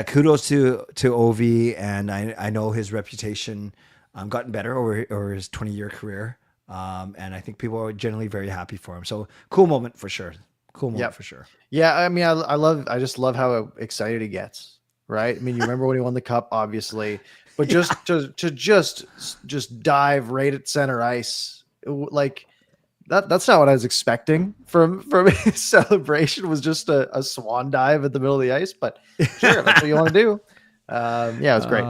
kudos to Ovi, and I know his reputation gotten better over his 20-year career, and I think people are generally very happy for him. So cool moment for sure. For sure. Yeah, I mean, I just love how excited he gets. Right? I mean, you remember when he won the cup, obviously, but just to just dive right at center ice, like that's not what I was expecting from his celebration. Was just a swan dive at the middle of the ice, but sure, that's what you want to do. It was great.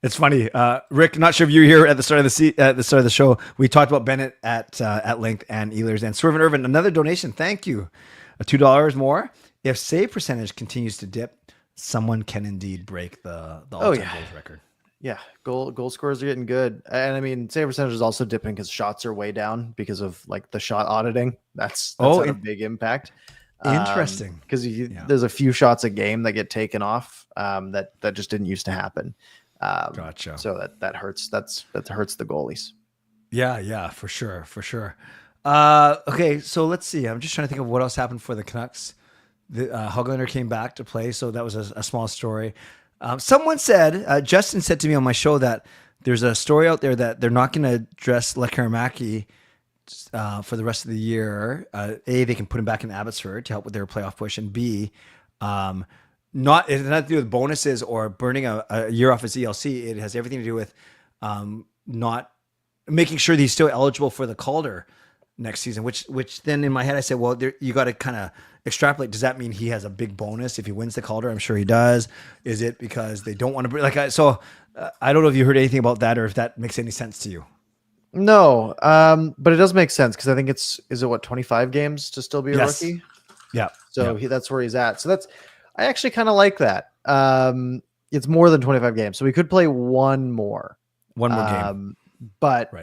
It's funny, Rick. Not sure if you were here at the start of the show. We talked about Bennett at length and Ehlers and Swervin Irvin. Another donation. Thank you. $2 more. If save percentage continues to dip, someone can indeed break the all-time goals record. Yeah, goal scores are getting good, and I mean, save percentage is also dipping because shots are way down because of like the shot auditing. That's had a big impact. Interesting, because there's a few shots a game that get taken off that just didn't used to happen. Gotcha. So that hurts. That hurts the goalies. Yeah, for sure. Okay, so let's see. I'm just trying to think of what else happened for the Canucks. Hoglander came back to play, so that was a small story. Someone said, Justin said to me on my show that there's a story out there that they're not going to dress Lekaramaki for the rest of the year. A, they can put him back in Abbotsford to help with their playoff push, and B, it has nothing to do with bonuses or burning a year off his ELC. It has everything to do with not making sure that he's still eligible for the Calder next season, which then in my head I said, well, you got to kind of extrapolate. Does that mean he has a big bonus if he wins the Calder? I'm sure he does. Is it because they don't want to bring I don't know if you heard anything about that or if that makes any sense to you. No, but it does make sense because I think is it what 25 games to still be a rookie? Yeah. So that's where he's at. So I actually kind of like that. It's more than 25 games, so we could play one more game. But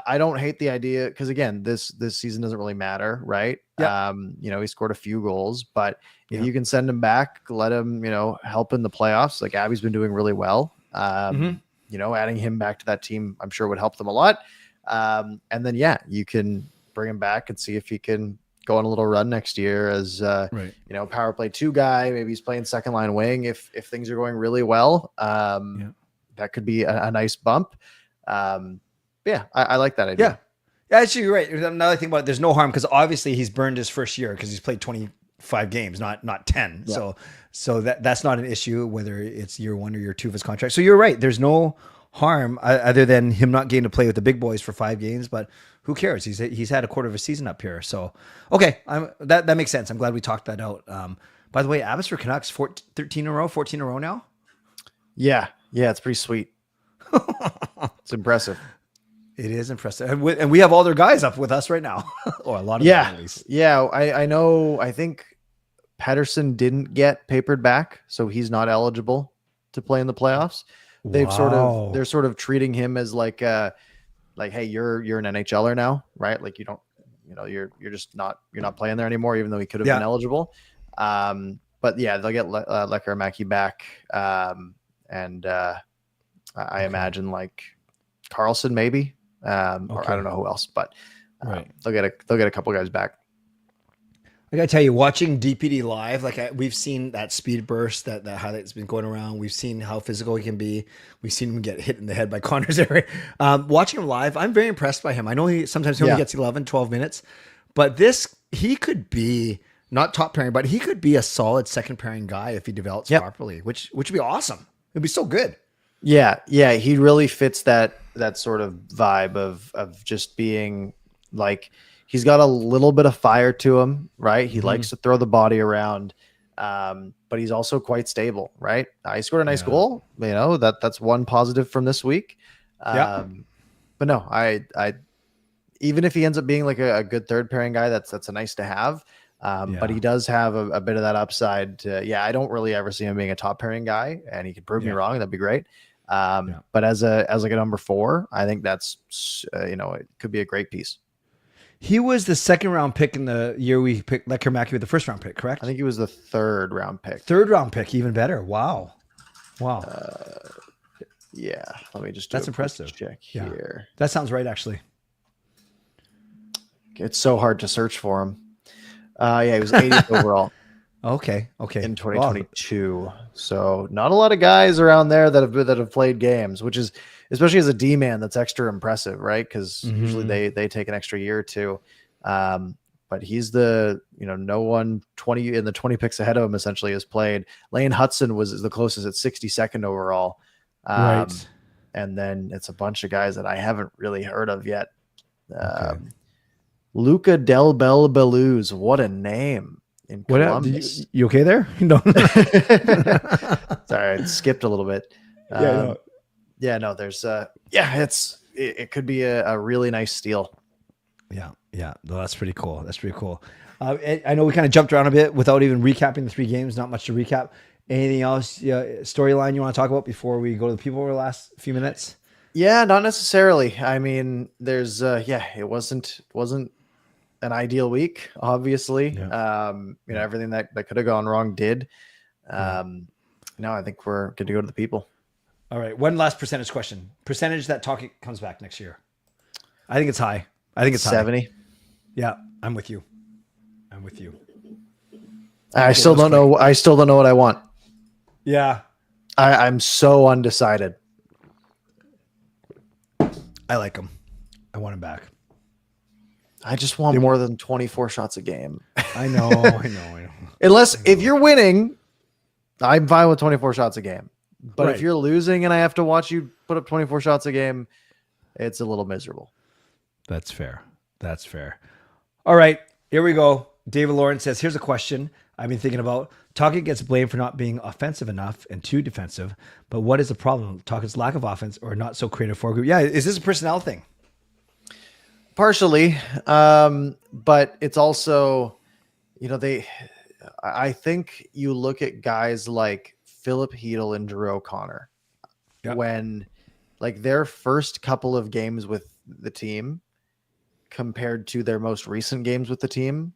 I don't hate the idea because again, this season doesn't really matter, right? Yeah. He scored a few goals, but if you can send him back, let him, help in the playoffs. Like Abby's been doing really well. Adding him back to that team, I'm sure would help them a lot. And then you can bring him back and see if he can go on a little run next year as power play 2 guy. Maybe he's playing second line wing if things are going really well. That could be a nice bump. I like that idea. Yeah, actually, you're right. Another thing about it, there's no harm because obviously he's burned his first year because he's played 25 games, not 10. Yeah. So that's not an issue whether it's year 1 or year 2 of his contract. So you're right. There's no harm other than him not getting to play with the big boys for 5 games. But who cares? He's had a quarter of a season up here. So, okay, that makes sense. I'm glad we talked that out. By the way, Abbotsford Canucks 13 in a row, 14 in a row now. Yeah, it's pretty sweet. It's impressive. It is impressive, and we have all their guys up with us right now, or a lot of them at least. Yeah, I know. I think Pettersson didn't get papered back, so he's not eligible to play in the playoffs. They're sort of treating him as like hey, you're an NHLer now, right? Like you're just not playing there anymore, even though he could have been eligible. But yeah, they'll get Lekkerimäki back, and I imagine like Carlson maybe. Or I don't know who else, but they'll get a couple guys back. I gotta tell you, watching DPD live, we've seen that speed burst that highlight's been going around. We've seen how physical he can be. We've seen him get hit in the head by Connor's area. Watching him live, I'm very impressed by him. I know he only gets 11, 12 minutes, but he could be not top pairing, but he could be a solid second pairing guy if he develops properly, which would be awesome. It'd be so good. Yeah, he really fits that sort of vibe of just being like, he's got a little bit of fire to him, right? He likes to throw the body around, but he's also quite stable, right? He scored a nice goal, that's one positive from this week. But no, I even if he ends up being like a good third pairing guy, that's a nice to have. But he does have a bit of that upside. I don't really ever see him being a top pairing guy, and he could prove me wrong. That'd be great. But as like a number 4, I think that's it could be a great piece. He was the second round pick in the year we picked Lekkerimäki with the first round pick, correct? I think he was the third round pick. Third round pick, even better. Wow. Yeah. Let me just that's impressive. Check here. That sounds right, actually. It's so hard to search for him. He was 80th overall. Okay. In 2022. Wow. So not a lot of guys around there that have played games, which is, especially as a D-man, that's extra impressive, right? Because usually they take an extra year or two. But he's the, no one 20 in the 20 picks ahead of him essentially has played. Lane Hudson was the closest at 62nd overall. Right. And then it's a bunch of guys that I haven't really heard of yet. Luca Del Beluz, what a name. In Columbus. You okay there? No. Sorry, I skipped a little bit. There's it could be a really nice steal. Yeah. No, that's pretty cool. I know we kind of jumped around a bit without even recapping the 3 games. Not much to recap. Anything else? Storyline you want to talk about before we go to the people over the last few minutes? Yeah, not necessarily. I mean, there's it wasn't an ideal week, obviously. Everything that could have gone wrong did. No, I think we're good to go to the people. All right. One last percentage question. Percentage that Talkie comes back next year. I think it's high. 70. High. Yeah, I'm with you. I still don't know. I still don't know what I want. Yeah. I'm so undecided. I like him. I want him back. I just want more than 24 shots a game. I know. If you're winning, I'm fine with 24 shots a game. But if you're losing and I have to watch you put up 24 shots a game, it's a little miserable. That's fair. All right, here we go. David Lawrence says, here's a question I've been thinking about. Talkett gets blamed for not being offensive enough and too defensive. But what is the problem? Talkett's lack of offense or not so creative for group? Yeah, is this a personnel thing? Partially, but it's also, I think you look at guys like Philip Hedl and Drew O'Connor when like their first couple of games with the team compared to their most recent games with the team.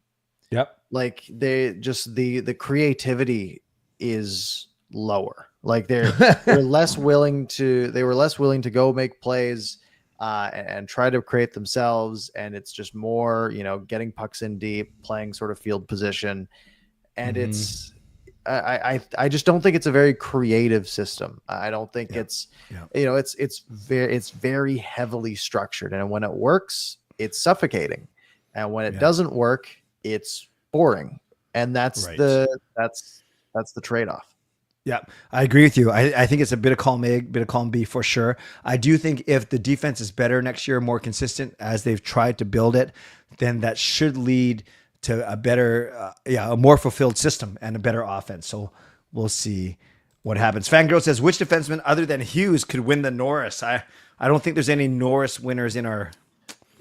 Like they just the creativity is lower. Like they're less willing to go make plays and try to create themselves. And it's just more, getting pucks in deep, playing sort of field position. And it's, I just don't think it's a very creative system. I don't think it's very heavily structured. And when it works, it's suffocating. And when it doesn't work, it's boring. And that's the trade-off. Yeah, I agree with you. I think it's a bit of column A, bit of column B for sure. I do think if the defense is better next year, more consistent as they've tried to build it, then that should lead to a better, a more fulfilled system and a better offense. So we'll see what happens. Fangirl says, which defenseman other than Hughes could win the Norris? I don't think there's any Norris winners in our.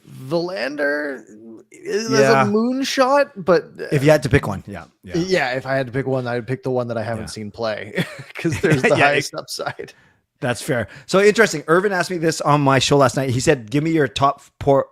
Verlander is a Yeah. moonshot, but If you had to pick one, yeah. if I had to pick one, I'd pick the one that I haven't seen play because there's the highest upside. That's fair. So interesting. Irvin asked me this on my show last night. He said, "Give me your top four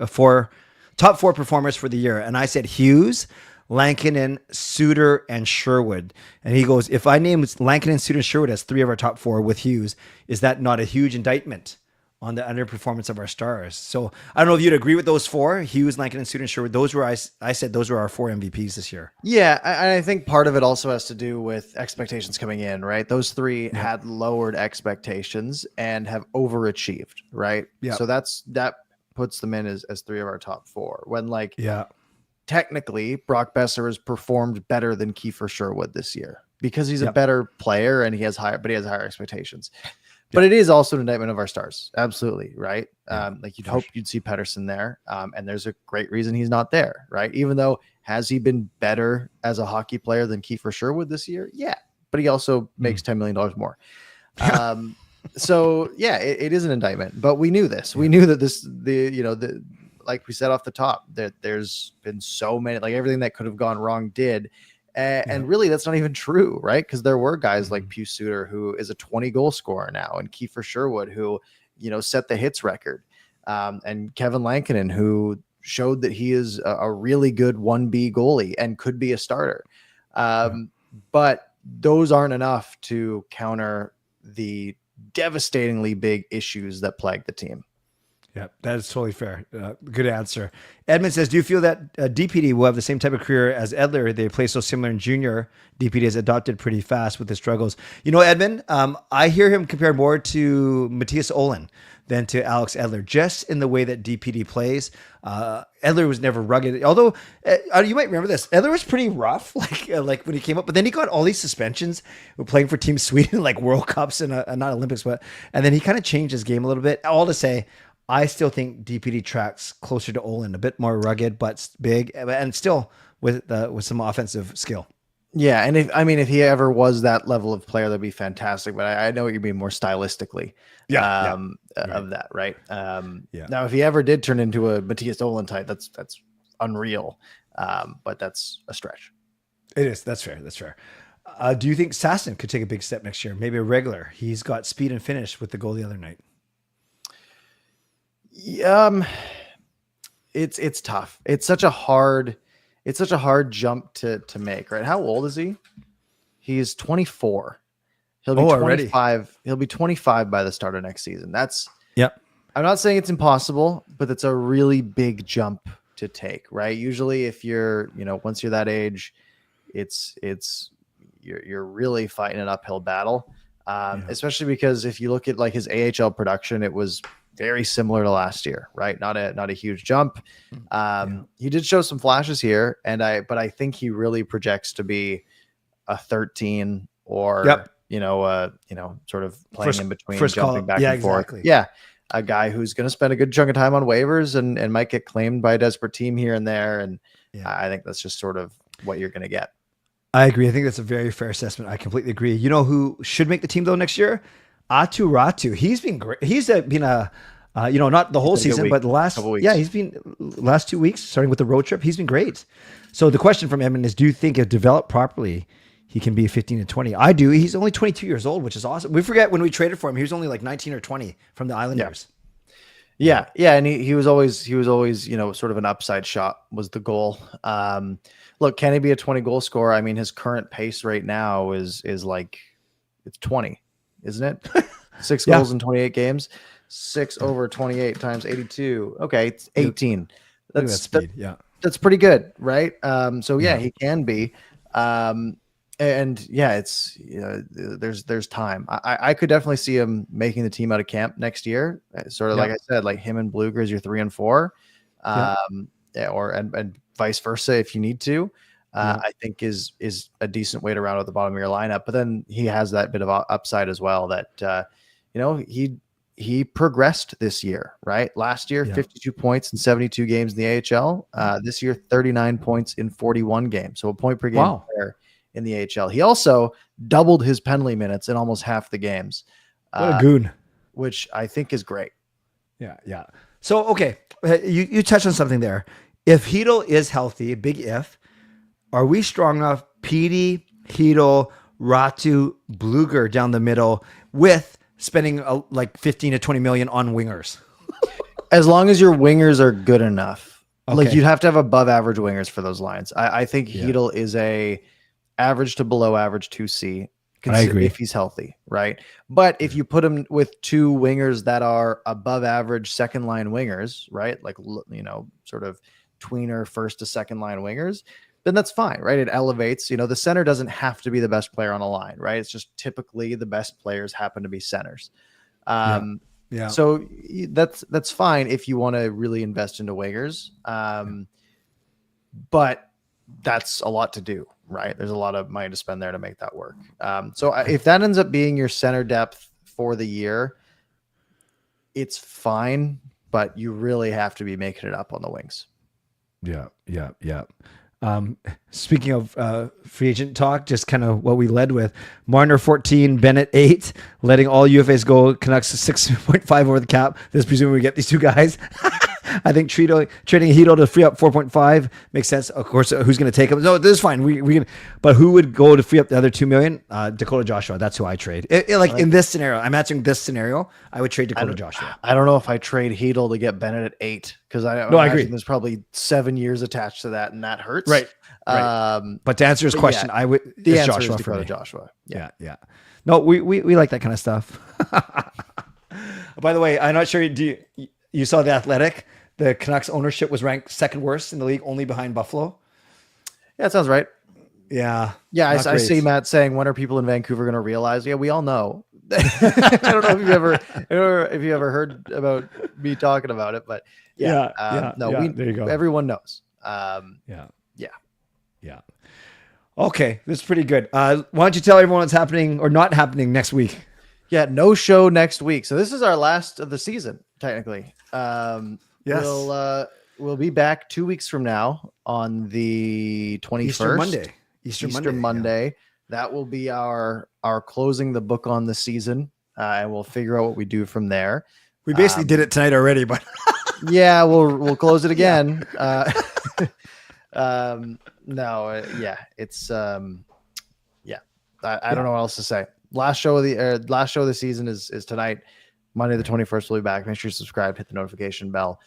performers for the year," and I said Hughes, Lankinen, Suter, and Sherwood. And he goes, "If I name Lankinen, Suter, and Sherwood as 3 of our top 4 with Hughes, is that not a huge indictment on the underperformance of our stars?" So I don't know if you'd agree with those 4, Hughes, Lankinen, Suter, and Sherwood. Those were, I said those were our 4 MVPs this year. Yeah, I think part of it also has to do with expectations coming in, right? Those 3 had lowered expectations and have overachieved, right? Yeah. So that puts them in as 3 of our top 4. When technically Brock Besser has performed better than Kiefer Sherwood this year because he's a better player and he has higher expectations. But it is also an indictment of our stars. Absolutely. Right. You'd hope you'd see Pettersson there. And there's a great reason he's not there. Right. Even though, has he been better as a hockey player than Kiefer Sherwood this year? Yeah. But he also makes $10 million more. So yeah, it is an indictment, but we knew this. We knew that like we said off the top, that there's been so many, like everything that could have gone wrong did. And really, that's not even true, right? Because there were guys like Pius Suter, who is a 20 goal scorer now, and Kiefer Sherwood, who, set the hits record, and Kevin Lankinen, who showed that he is a really good 1B goalie and could be a starter. But those aren't enough to counter the devastatingly big issues that plague the team. Yeah, that is totally fair. Good answer. Edmund says, do you feel that DPD will have the same type of career as Edler? They play so similar in junior. DPD has adopted pretty fast with the struggles. Edmund, I hear him compared more to Matthias Olin than to Alex Edler, just in the way that DPD plays. Edler was never rugged. Although, you might remember this, Edler was pretty rough, like when he came up, but then he got all these suspensions playing for Team Sweden, like World Cups and not Olympics, and then he kind of changed his game a little bit. All to say, I still think DPD tracks closer to Olin, a bit more rugged, but big, and still with some offensive skill. Yeah, and if he ever was that level of player, that'd be fantastic. But I know what you mean more stylistically, of that, right? Now, if he ever did turn into a Matthias Olin type, that's unreal. But that's a stretch. It is. That's fair. That's fair. Do you think Sasson could take a big step next year? Maybe a regular. He's got speed and finish with the goal the other night. It's tough. It's such a hard jump to make, right? How old is he? He's 24. He'll be 25. Already? He'll be 25 by the start of next season. I'm not saying it's impossible, but it's a really big jump to take, right? Usually if you're, once you're that age, you're really fighting an uphill battle. Especially because if you look at like his AHL production, it was very similar to last year, right? Not a huge jump. He did show some flashes here, but I think he really projects to be a 13 or sort of playing in between, jumping back and forth. Exactly. Yeah, a guy who's going to spend a good chunk of time on waivers and might get claimed by a desperate team here and there. And I think that's just sort of what you're going to get. I agree. I think that's a very fair assessment. I completely agree. You know who should make the team though next year? Atu Ratu. He's been great. He's been not the whole season, but the last couple weeks. Yeah, he's been last 2 weeks, starting with the road trip. He's been great. So the question from Edmund is, do you think if developed properly, he can be 15 and 20? I do. He's only 22 years old, which is awesome. We forget when we traded for him, he was only like 19 or 20 from the Islanders. Yeah. And he was always, sort of an upside shot was the goal. Look, can he be a 20 goal scorer? I mean, his current pace right now is like, it's 20, isn't it? 6 goals in 28 games. 6 over 28 times 82. Okay, it's 18. That's speed. That's pretty good, right? He can be. It's there's time. I could definitely see him making the team out of camp next year. Sort of like I said, like him and Blueger is your 3 and 4, and vice versa if you need to. I think is a decent way to round out the bottom of your lineup. But then he has that bit of upside as well that, he progressed this year, right? Last year, 52 points in 72 games in the AHL. This year, 39 points in 41 games. So a point per game player in the AHL. He also doubled his penalty minutes in almost half the games. What a goon. Which I think is great. Yeah, yeah. So, okay, you touched on something there. If Hedl is healthy, big if, are we strong enough, Petey, Hedl, Ratu, Bluger down the middle with spending like 15 to 20 million on wingers? As long as your wingers are good enough. Okay. Like you'd have to have above average wingers for those lines. I think Hedl is a average to below average 2C. I agree. If he's healthy, right? But if you put him with two wingers that are above average second line wingers, right? Like, sort of tweener first to second line wingers, then that's fine, right? It elevates, the center doesn't have to be the best player on a line, right? It's just typically the best players happen to be centers. So that's fine if you want to really invest into wingers. But that's a lot to do, right? There's a lot of money to spend there to make that work. So if that ends up being your center depth for the year, it's fine, but you really have to be making it up on the wings. Yeah. Speaking of free agent talk, just kind of what we led with, Marner 14, Bennett 8, letting all UFAs go, Canucks 6.5 over the cap. This presumably we get these two guys. I think trading Hedl to free up 4.5 makes sense. Of course, who's going to take him? No, this is fine. We can, but who would go to free up the other 2 million? Dakota Joshua. That's who I trade. In this scenario, I'm answering this scenario. I would trade Dakota Joshua. I don't know if I trade Hedl to get Bennett at 8 because I agree. There's probably 7 years attached to that, and that hurts. Right. But to answer his question, I would. The answer is Dakota Joshua. Yeah. No, we like that kind of stuff. By the way, I'm not sure. You saw The Athletic? The Canucks ownership was ranked second worst in the league, only behind Buffalo. Yeah, that sounds right. Yeah. I see Matt saying, when are people in Vancouver going to realize? Yeah, we all know. I don't know if you ever heard about me talking about it, but there you go. Everyone knows. Yeah. Okay, this is pretty good. Why don't you tell everyone what's happening or not happening next week? Yeah, no show next week. So this is our last of the season, technically. Yes. We'll be back 2 weeks from now on the 21st. Easter Monday. Yeah. That will be our closing the book on the season, and we'll figure out what we do from there. We basically did it tonight already, but yeah, we'll close it again. It's I don't know what else to say. Last show of the season is tonight, Monday the 21st. We'll be back. Make sure you subscribe, hit the notification bell.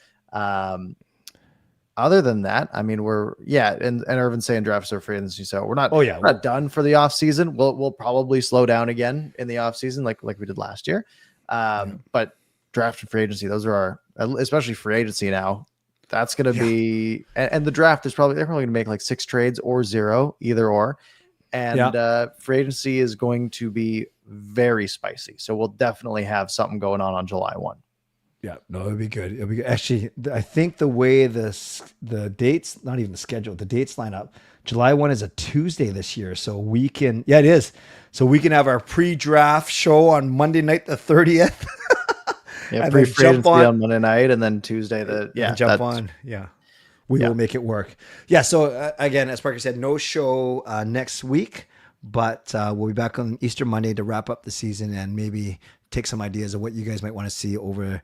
Other than that, I mean, and Irvin's saying drafts are free agency, so we're not done for the off season. We'll probably slow down again in the off season, like we did last year. But draft and free agency, those are especially free agency now. That's going to be, and the draft is they're probably going to make like 6 trades or 0, either or. And free agency is going to be very spicy. So we'll definitely have something going on July 1. Yeah, no, it'll be good. It'll be good. Actually, I think the way the dates, not even the schedule, the dates line up, July 1 is a Tuesday this year. So we can, it is. So we can have our pre-draft show on Monday night, the 30th. Yeah, pre-free agency on Monday night, and then Tuesday, jump on. Yeah. We will make it work. Yeah. So again, as Parker said, no show next week, but we'll be back on Easter Monday to wrap up the season and maybe take some ideas of what you guys might want to see over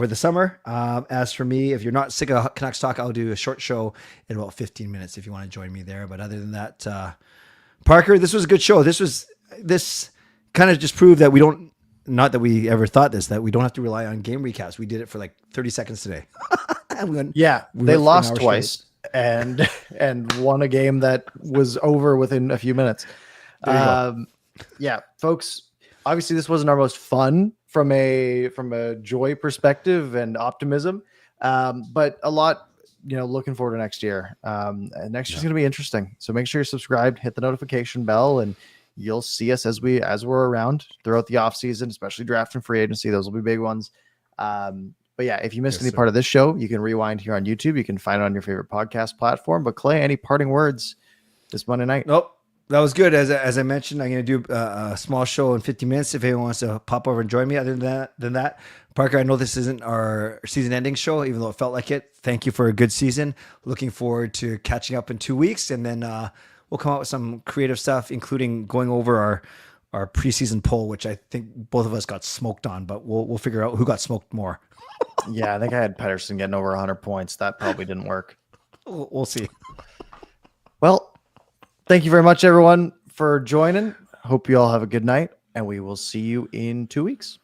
the summer. As for me, if you're not sick of Canucks talk, I'll do a short show in about 15 minutes if you want to join me there. But other than that, Parker, this was a good show. This kind of just proved that we don't, not that we ever thought this, that we don't have to rely on game recaps. We did it for like 30 seconds today. They lost twice and won a game that was over within a few minutes. Folks, obviously this wasn't our most fun from a joy perspective and optimism, but a lot, looking forward to next year. Next year's going to be interesting. So make sure you're subscribed, hit the notification bell, and you'll see us as we're around throughout the off season, especially draft and free agency. Those will be big ones. But yeah, if you missed any part of this show, you can rewind here on YouTube. You can find it on your favorite podcast platform. But Clay, any parting words this Monday night. Nope. That was good. As I mentioned, I'm going to do a small show in 50 minutes if anyone wants to pop over and join me. Other than that, Parker, I know this isn't our season-ending show, even though it felt like it. Thank you for a good season. Looking forward to catching up in 2 weeks, and then we'll come out with some creative stuff, including going over our preseason poll, which I think both of us got smoked on, but we'll figure out who got smoked more. Yeah, I think I had Pettersson getting over 100 points. That probably didn't work. We'll see. Well, thank you very much, everyone, for joining. Hope you all have a good night, and we will see you in 2 weeks.